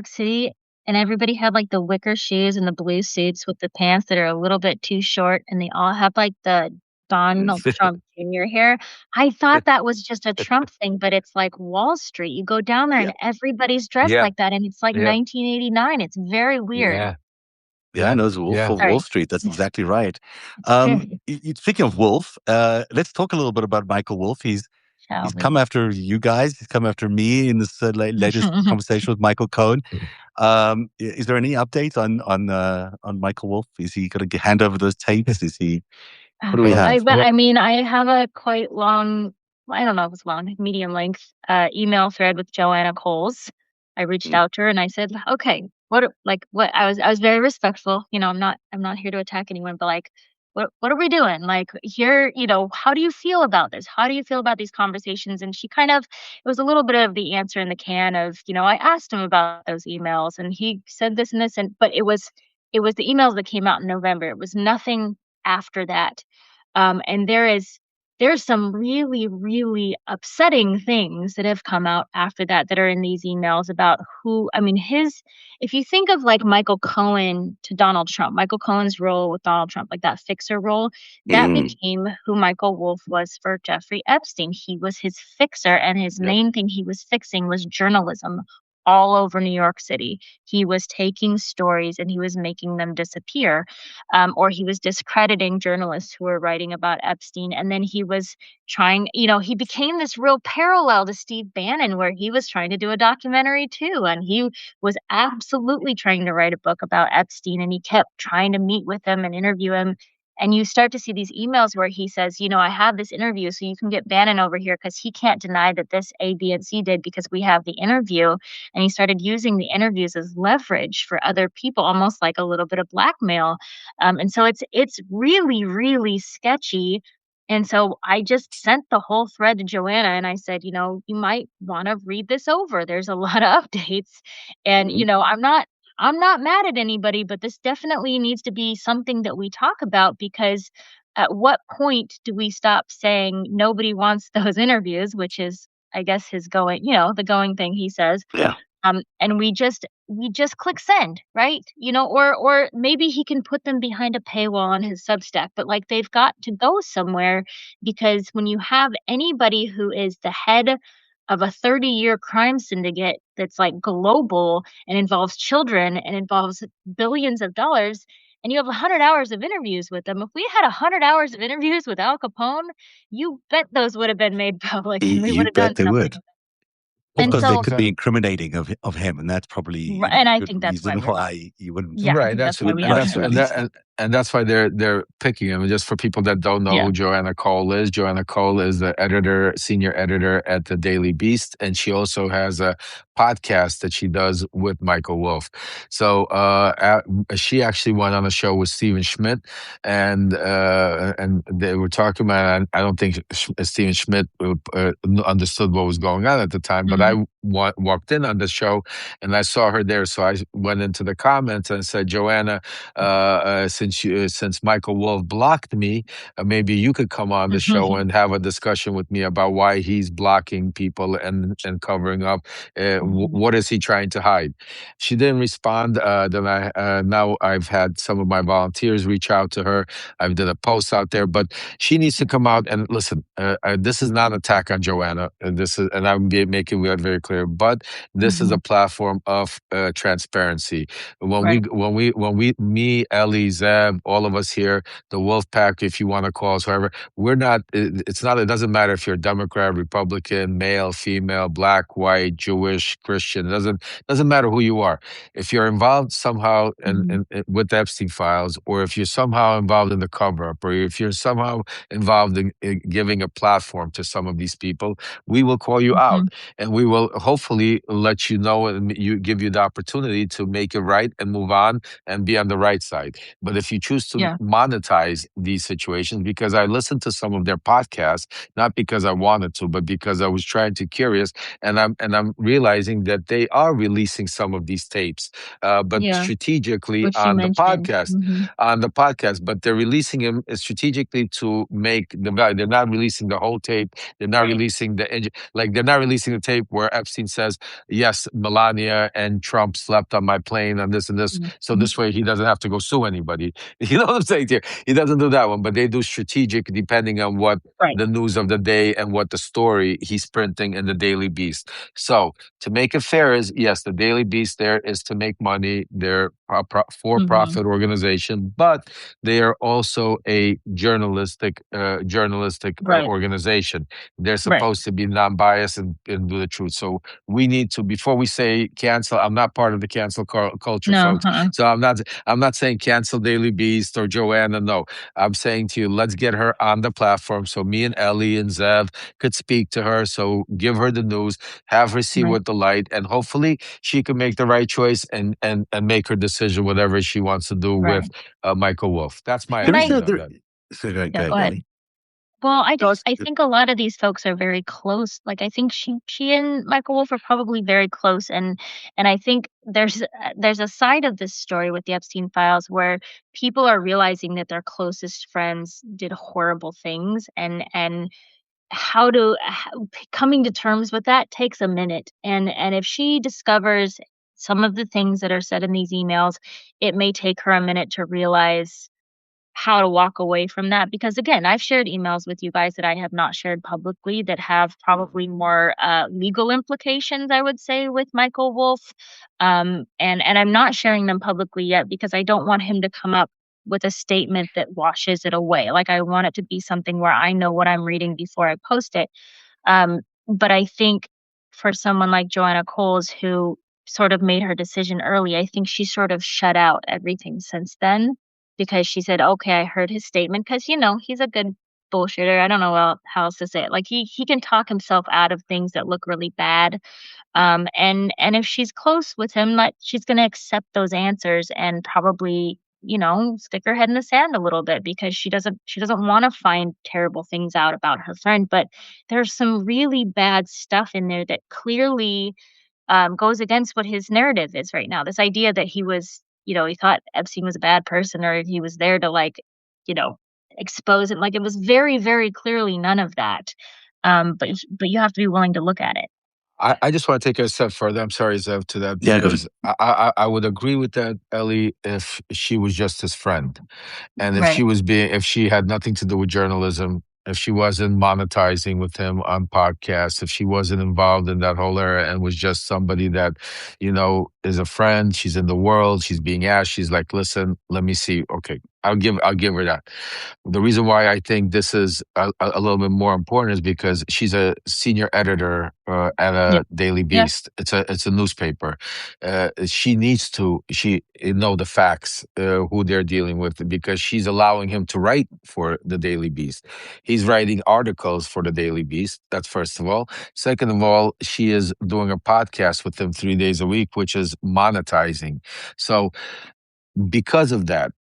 City, and everybody had like the wicker shoes and the blue suits with the pants that are a little bit too short, and they all have like the Donald Trump Jr. hair. I thought that was just a Trump thing, but it's like Wall Street. You go down there and everybody's dressed like that, and it's like 1989. It's very weird. Yeah, I know it's Wolf of Wall Street. That's exactly right. Speaking of Wolf, let's talk a little bit about Michael Wolff. He's come after you guys. He's come after me in this latest conversation with Michael Cohen. Is there any update on Michael Wolff? Is he going to hand over those tapes? Is he? What do we have? I have a quite long, I don't know if it's long, medium length email thread with Joanna Coles. I reached out to her and I said, okay, what I was very respectful. I'm not here to attack anyone, but like, what are we doing? Like here, how do you feel about this? How do you feel about these conversations? And she it was a little bit of the answer in the can of, I asked him about those emails and he said this and this, but it was the emails that came out in November. It was nothing after that. And there's some really, really upsetting things that have come out after that are in these emails about if you think of like Michael Cohen to Donald Trump, Michael Cohen's role with Donald Trump, like that fixer role, that became who Michael Wolff was for Jeffrey Epstein. He was his fixer, and his main thing he was fixing was journalism all over New York City. He was taking stories and he was making them disappear, or he was discrediting journalists who were writing about Epstein. And then he was trying, he became this real parallel to Steve Bannon, where he was trying to do a documentary too. And he was absolutely trying to write a book about Epstein, and he kept trying to meet with him and interview him. And you start to see these emails where he says, I have this interview, so you can get Bannon over here because he can't deny that this A, B, and C did because we have the interview. And he started using the interviews as leverage for other people, almost like a little bit of blackmail. And so it's really, really sketchy. And so I just sent the whole thread to Joanna and I said, you might want to read this over. There's a lot of updates. And, I'm not mad at anybody, but this definitely needs to be something that we talk about, because at what point do we stop saying nobody wants those interviews, which is, I guess, his going, the going thing he says. Yeah. And we just click send, right? Or maybe he can put them behind a paywall on his Substack, but like they've got to go somewhere, because when you have anybody who is the head of a 30-year crime syndicate that's like global and involves children and involves billions of dollars, and you have 100 hours of interviews with them. If we had 100 hours of interviews with Al Capone, you bet those would have been made public, and we would have done something. Would. And because they could be incriminating of him, and that's probably and I think that's why you wouldn't. Yeah, right. That's why they're picking him. And just for people that don't know who Joanna Cole is the senior editor at the Daily Beast, and she also has a podcast that she does with Michael Wolff. So she actually went on a show with Steven Schmidt, and they were talking about. I don't think Steven Schmidt understood what was going on at the time, but I walked in on the show and I saw her there, so I went into the comments and said, Joanna, since Michael Wolff blocked me, maybe you could come on the show and have a discussion with me about why he's blocking people and covering up. What is he trying to hide? She didn't respond. Then now I've had some of my volunteers reach out to her. I've done a post out there, but she needs to come out and listen. This is not an attack on Joanna. And I'm making that very clear. But this is a platform of transparency. Me, Ellie, Zeb, all of us here, the Wolf Pack, if you want to call us, whoever, we're not. It doesn't matter if you're Democrat, Republican, male, female, black, white, Jewish, Christian. It doesn't matter who you are. If you're involved somehow with the Epstein files, or if you're somehow involved in the cover up, or if you're somehow involved in giving a platform to some of these people, we will call you out, and we will hopefully let you know and give you the opportunity to make it right and move on and be on the right side. But if you choose to monetize these situations, because I listened to some of their podcasts, not because I wanted to, but because I was trying to curious, and I'm realizing that they are releasing some of these tapes, but strategically on the podcast, but they're releasing them strategically to make the value. They're not releasing the whole tape. They're not releasing they're not releasing the tape where Epstein says, yes, Melania and Trump slept on my plane and this and this. So this way he doesn't have to go sue anybody. You know what I'm saying here? He doesn't do that one, but they do strategic depending on what the news of the day and what the story he's printing in the Daily Beast. So to make it fair is, yes, the Daily Beast there is to make money. They're a for-profit organization, but they are also a journalistic organization. They're supposed to be non-biased and do the truth. So we need to, before we say cancel, I'm not part of the cancel culture, folks. So I'm not saying cancel Daily Beast or Joanna. No, I'm saying to you, let's get her on the platform so me and Ellie and Zev could speak to her. So give her the news, have her see what the light, and hopefully she can make the right choice and make her decision, whatever she wants to do with Michael Wolff. That's my opinion on that. Go ahead. Well, I think a lot of these folks are very close. Like I think she and Michael Wolff are probably very close, and I think there's a side of this story with the Epstein files where people are realizing that their closest friends did horrible things, and coming to terms with that takes a minute. And if she discovers some of the things that are said in these emails, it may take her a minute to realize how to walk away from that. Because again, I've shared emails with you guys that I have not shared publicly that have probably more legal implications, I would say, with Michael Wolff. And I'm not sharing them publicly yet because I don't want him to come up with a statement that washes it away. Like I want it to be something where I know what I'm reading before I post it. But I think for someone like Joanna Coles, who sort of made her decision early, I think she sort of shut out everything since then. Because she said, okay, I heard his statement, because, he's a good bullshitter. I don't know how else to say it. Like, he can talk himself out of things that look really bad. And if she's close with him, she's going to accept those answers and probably, stick her head in the sand a little bit, because she doesn't want to find terrible things out about her friend. But there's some really bad stuff in there that clearly goes against what his narrative is right now. This idea that he was, he thought Epstein was a bad person, or he was there to expose him. Like, it was very, very clearly none of that. But you have to be willing to look at it. I just want to take it a step further. I'm sorry, Zev, to that, because I would agree with that, Ellie, if she was just his friend, and if she had nothing to do with journalism, if she wasn't monetizing with him on podcasts, if she wasn't involved in that whole era and was just somebody that, is a friend, she's in the world, she's being asked, she's like, listen, let me see. Okay, I'll give her that. The reason why I think this is a little bit more important is because she's a senior editor at a Daily Beast. It's a newspaper. She needs to know the facts, who they're dealing with, because she's allowing him to write for the Daily Beast. He's writing articles for the Daily Beast. That's first of all. Second of all, she is doing a podcast with him 3 days a week, which is monetizing. So because of that,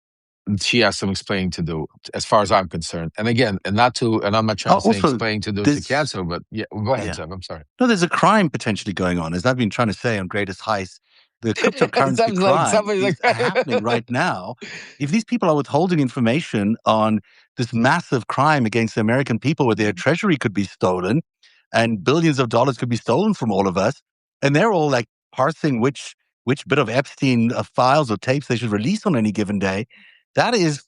she has some explaining to do, as far as I'm concerned. And again, I'm not trying to say explaining to do to cancel, but go ahead, Tim. I'm sorry. No, there's a crime potentially going on. As I've been trying to say on Greatest Heist, the cryptocurrency Sounds like crime somebody's is like happening right now. If these people are withholding information on this massive crime against the American people where their treasury could be stolen and billions of dollars could be stolen from all of us, and they're all like parsing which bit of Epstein files or tapes they should release on any given day, that is,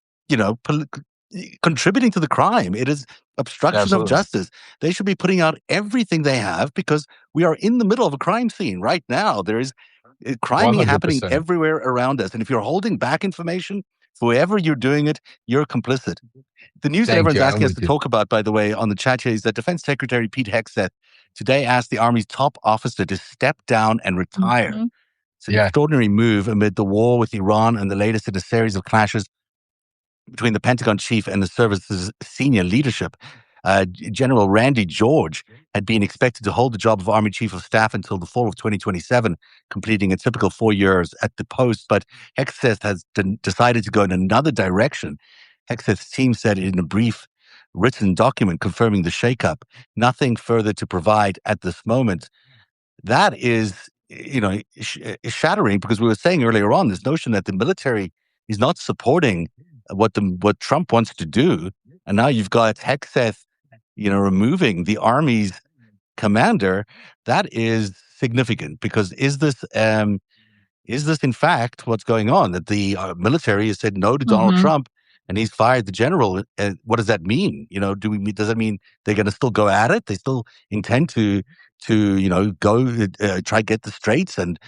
contributing to the crime. It is obstruction of Absolutely. justice. They should be putting out everything they have because we are in the middle of a crime scene right now. There is crime happening 100%. everywhere around us. And if you're holding back information, whoever you're doing it, you're complicit. The news that Thank everyone's you. I'm asking us with to you. talk about, by the way, on the chat here is that Defense Secretary Pete Hegseth today asked the Army's top officer to step down and retire. It's an extraordinary move amid the war with Iran and the latest in a series of clashes between the Pentagon chief and the service's senior leadership. General Randy George had been expected to hold the job of Army Chief of Staff until the fall of 2027, completing a typical 4 years at the post. But Hegseth has decided to go in another direction. Hegseth's team said in a brief written document confirming the shakeup, nothing further to provide at this moment. That is, shattering, because we were saying earlier on this notion that the military is not supporting what Trump wants to do, and now you've got Hegseth, removing the Army's commander. That is significant, because is this in fact what's going on? That the military has said no to Donald Trump, and he's fired the general. What does that mean? Does that mean they're going to still go at it? They still intend to go try get the Straits and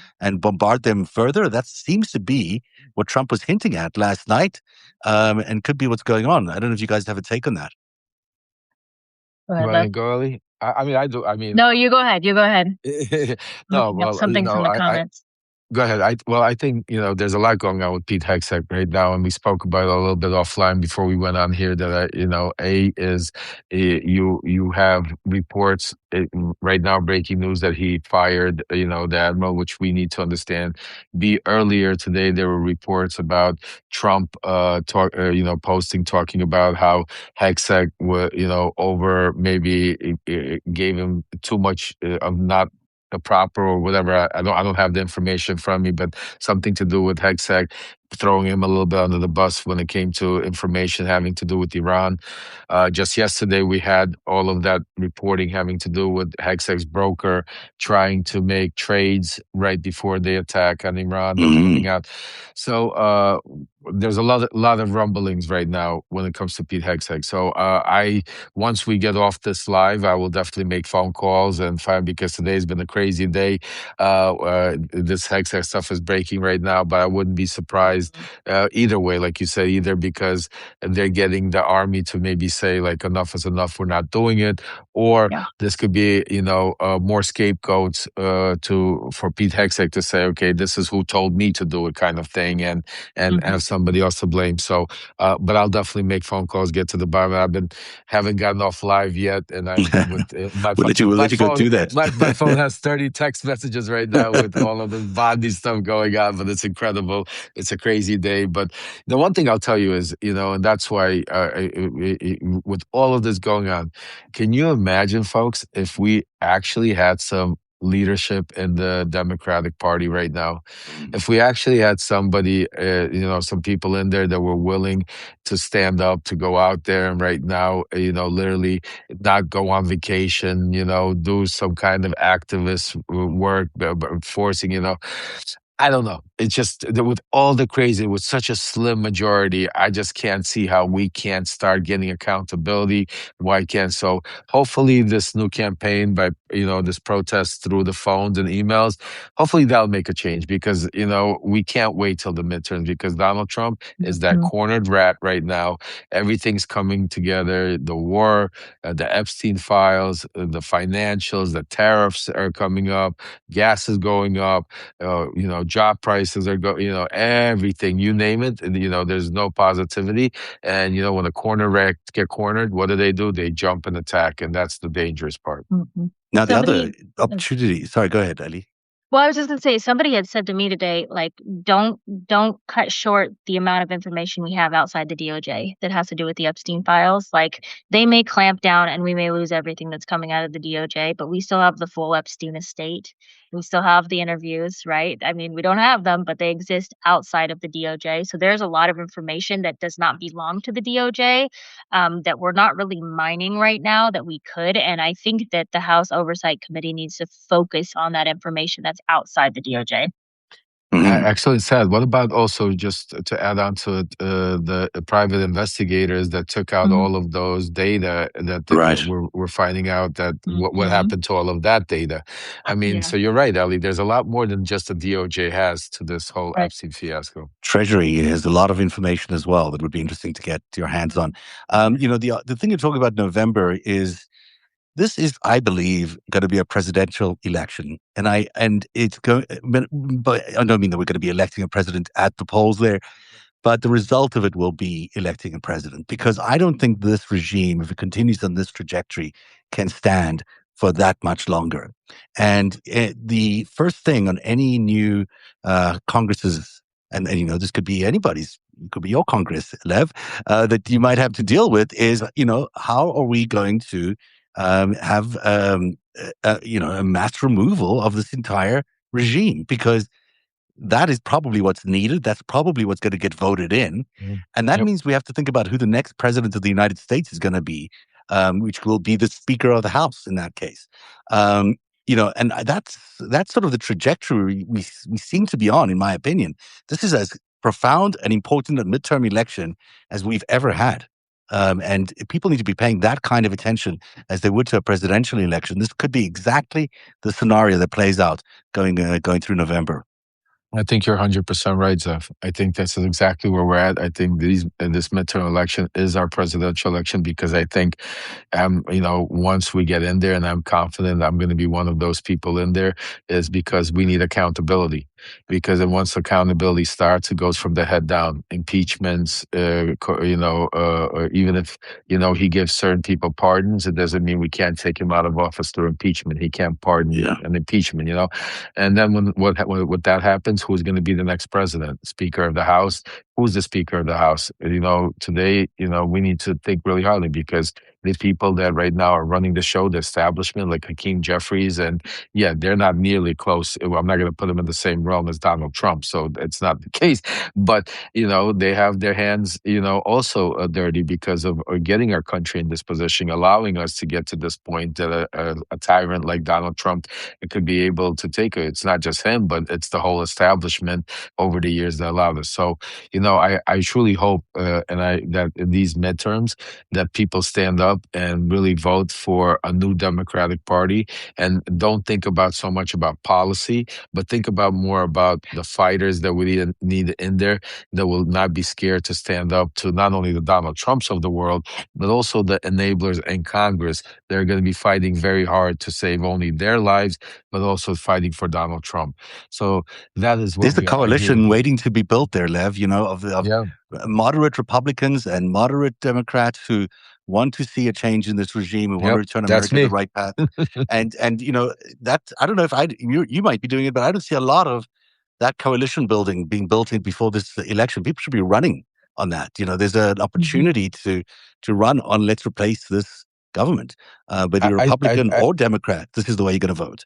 bombard them further? That seems to be what Trump was hinting at last night, and could be what's going on. I don't know if you guys have a take on that. Go You ahead, want Lev. to go early? I mean, I do. I mean, No, you go ahead. You go ahead. no, Looking up well, something from the comments. Go ahead. I think, there's a lot going on with Pete Hegseth right now, and we spoke about it a little bit offline before we went on here. That you have reports right now, breaking news that he fired, the admiral, which we need to understand. Earlier today there were reports about Trump, posting, talking about how Hegseth, over maybe gave him too much of not a proper or whatever. I don't have the information from me, but something to do with Hegseth throwing him a little bit under the bus when it came to information having to do with Iran. Just yesterday, we had all of that reporting having to do with Hegseth's broker trying to make trades right before the attack on Iran. That's coming out. So there's a lot of rumblings right now when it comes to Pete Hegseth. So once we get off this live, I will definitely make phone calls and find, because today's been a crazy day. This Hegseth stuff is breaking right now, but I wouldn't be surprised either way, like you say, either because they're getting the Army to maybe say like enough is enough, we're not doing it, or this could be more scapegoats for Pete Hegseth to say, okay, this is who told me to do it, kind of thing, and have somebody else to blame. So, but I'll definitely make phone calls, get to the bottom. Haven't gotten off live yet, and I'm with my phone. We'll let you go do that. My phone has 30 text messages right now with all of the Bondi'S stuff going on, but it's incredible. It's a crazy day. But the one thing I'll tell you is, and that's why with all of this going on, can you imagine, folks, if we actually had some leadership in the Democratic Party right now? If we actually had somebody, some people in there that were willing to stand up, to go out there and right now, literally not go on vacation, do some kind of activist work, forcing, I don't know. It's just with all the crazy, with such a slim majority, I just can't see how we can't start getting accountability. Why can't? So hopefully this new campaign by, this protest through the phones and emails, hopefully that'll make a change, because, we can't wait till the midterms, because Donald Trump is that cornered rat right now. Everything's coming together. The war, the Epstein files, the financials, the tariffs are coming up, gas is going up, job prices are everything, you name it. There's no positivity. And, when a corner rat get cornered, what do? They jump and attack. And that's the dangerous part. Now, the other opportunity, sorry, go ahead, Ali. Well, I was just gonna say, somebody had said to me today, like, don't cut short the amount of information we have outside the DOJ that has to do with the Epstein files. Like, they may clamp down and we may lose everything that's coming out of the DOJ, but we still have the full Epstein estate. We still have the interviews, right? I mean, we don't have them, but they exist outside of the DOJ. So there's a lot of information that does not belong to the DOJ, that we're not really mining right now that we could. And I think that the House Oversight Committee needs to focus on that information that's outside the DOJ. Excellent said. What about also, just to add on to it, the private investigators that took out Mhm. all of those data that Right. we're finding out that what Mhm. happened to all of that data? I mean, Yeah. so you're right, Ellie. There's a lot more than just the DOJ has to this whole Right. Epstein fiasco. Treasury has a lot of information as well that would be interesting to get your hands on. The thing you're talking about November is this is, I believe, going to be a presidential election, and it's going. But I don't mean that we're going to be electing a president at the polls there, but the result of it will be electing a president, because I don't think this regime, if it continues on this trajectory, can stand for that much longer. And the first thing on any new Congresses, and this could be anybody's, it could be your Congress, Lev, that you might have to deal with is, how are we going to have, a mass removal of this entire regime? Because that is probably what's needed. That's probably what's going to get voted in. Mm. And that Yep. means we have to think about who the next president of the United States is going to be, which will be the Speaker of the House in that case. And that's sort of the trajectory we seem to be on, in my opinion. This is as profound and important a midterm election as we've ever had. And people need to be paying that kind of attention as they would to a presidential election. This could be exactly the scenario that plays out going through November. I think you're 100% right, Zeph. I think that's exactly where we're at. I think this midterm election is our presidential election, because I think, once we get in there, and I'm confident I'm going to be one of those people in there, is because we need accountability. Because then once accountability starts, it goes from the head down. Impeachments, or even if, he gives certain people pardons, it doesn't mean we can't take him out of office through impeachment. He can't pardon Yeah. an impeachment, And then when that happens, who's going to be the next president? Speaker of the House? Who's the Speaker of the House? Today, we need to think really hardly, because these people that right now are running the show, the establishment, like Hakeem Jeffries, and yeah, they're not nearly close. I'm not going to put them in the same realm as Donald Trump, so it's not the case. But they have their hands, also dirty, because of getting our country in this position, allowing us to get to this point that a tyrant like Donald Trump could be able to take it. It's not just him, but it's the whole establishment over the years that allowed us. So, I truly hope, that in these midterms, that people stand up and really vote for a new Democratic Party, and don't think about so much about policy, but think about more about the fighters that we need in there, that will not be scared to stand up to not only the Donald Trumps of the world, but also the enablers in Congress. They're going to be fighting very hard to save only their lives, but also fighting for Donald Trump. So that is what There's a we are here. coalition waiting to be built there, Lev, of Yeah. moderate Republicans and moderate Democrats who want to see a change in this regime, who want to Yep. return That's America to the me. right path. And that, I don't know if you might be doing it, but I don't see a lot of that coalition building being built in before this election. People should be running on that. There's an opportunity to run on, let's replace this government, whether you're I, I, Republican I, or Democrat. This is the way you're going to vote.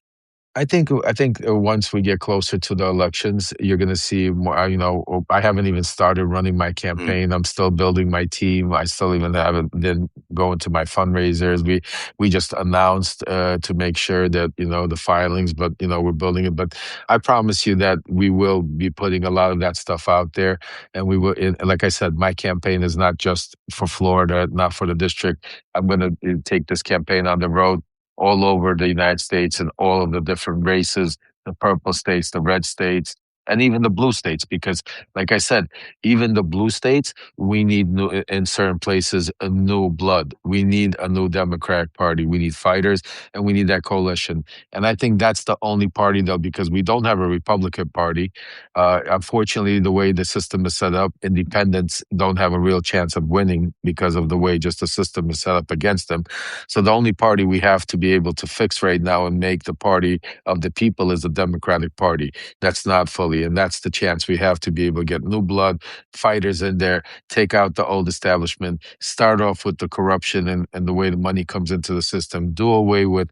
I think once we get closer to the elections, you're going to see more. I haven't even started running my campaign. I'm still building my team. I still even haven't been going to my fundraisers. We just announced to make sure that the filings, but we're building it. But I promise you that we will be putting a lot of that stuff out there, and we will. Like I said, my campaign is not just for Florida, not for the district. I'm going to take this campaign on the road all over the United States, and all of the different races, the purple states, the red states, And even the blue states, because like I said, even the blue states, we need new, in certain places, a new blood. We need a new Democratic Party. We need fighters, and we need that coalition. And I think that's the only party, though, because we don't have a Republican Party. Unfortunately, the way the system is set up, independents don't have a real chance of winning because of the way just the system is set up against them. So the only party we have to be able to fix right now and make the party of the people is the Democratic Party. That's not fully. And that's the chance we have to be able to get new blood, fighters in there, take out the old establishment, start off with the corruption and the way the money comes into the system, do away with,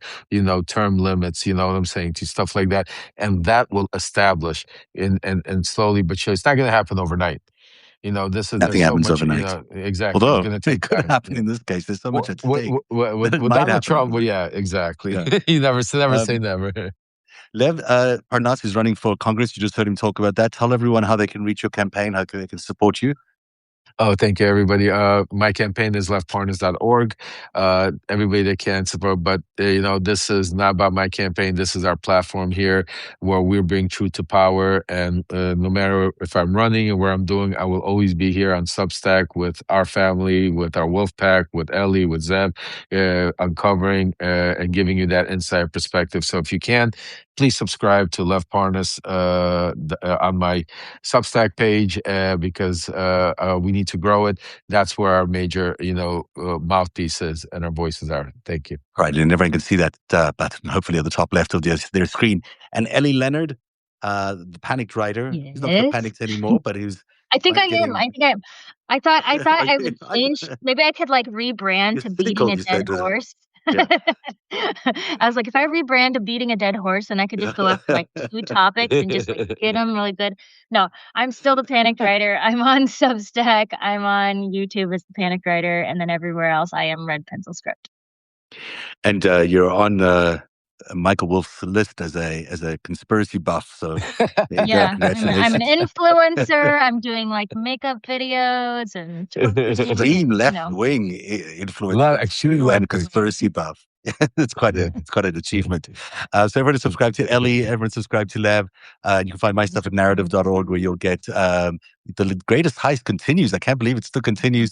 term limits, you know what I'm saying, to stuff like that. And that will establish and slowly but surely. It's not going to happen overnight. Nothing there's so happens much, overnight. exactly. Although it's going to take it could time. happen in this case. There's so much at stake. With It might Donald happen. Trump, well, yeah, exactly. Yeah. You never say never. Lev Parnas is running for Congress. You just heard him talk about that. Tell everyone how they can reach your campaign, how they can support you. Oh, thank you, everybody. My campaign is levparnas.org. Everybody that can support, but this is not about my campaign. This is our platform here, where we bring truth to power. And no matter if I'm running or where I'm doing, I will always be here on Substack with our family, with our Wolf Pack, with Ellie, with Zeb, uncovering and giving you that inside perspective. So if you can, please subscribe to Lev Parnas on my Substack page because we need to grow it. That's where our major, mouthpiece is and our voices are. Thank you. Right, and everyone can see that button, hopefully at the top left of their screen. And Ellie Leonard, the panicked writer. Yes. He's not so panicked anymore, but he's. I think I am. I thought I would change. Maybe I could rebrand to beating a dead horse. Yeah. I was like, if I rebrand to beating a dead horse, then I could just go after 2 topics and just get them really good. No, I'm still the panicked writer. I'm on Substack. I'm on YouTube as the panicked writer, and then everywhere else I am Red Pencil Script. And you're on Michael Wolff's list as a conspiracy buff. So yeah, I'm an influencer. I'm doing makeup videos and extreme left wing influencer and conspiracy buff. It's quite an achievement. So everyone subscribe to Ellie. Everyone subscribe to Lev. You can find my stuff at narativ.org, where you'll get the greatest heist continues. I can't believe it still continues.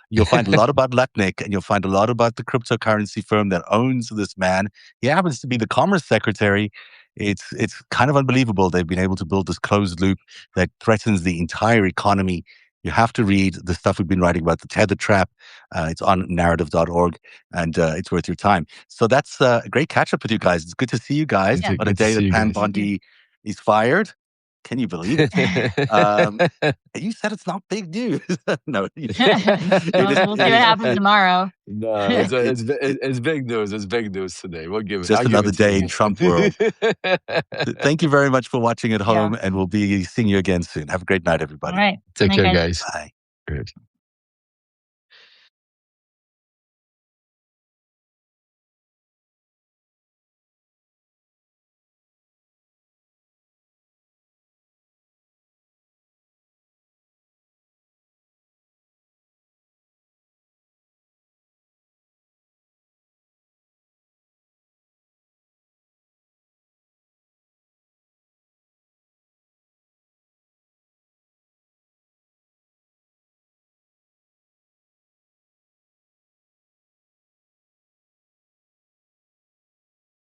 You'll find a lot about Latnik, and you'll find a lot about the cryptocurrency firm that owns this man. He happens to be the Commerce Secretary. It's kind of unbelievable. They've been able to build this closed loop that threatens the entire economy. You have to read the stuff we've been writing about, the Tether Trap. It's on narativ.org, and it's worth your time. So that's a great catch up with you guys. It's good to see you guys on a day that Pam Bondi is fired. Can you believe it? You said it's not big news. No. We'll see what happens tomorrow. No, it's big news. It's big news today. We'll give it. Just another day in Trump world. Thank you very much for watching at home, and we'll be seeing you again soon. Have a great night, everybody. All right. Take care, guys. Bye. Good.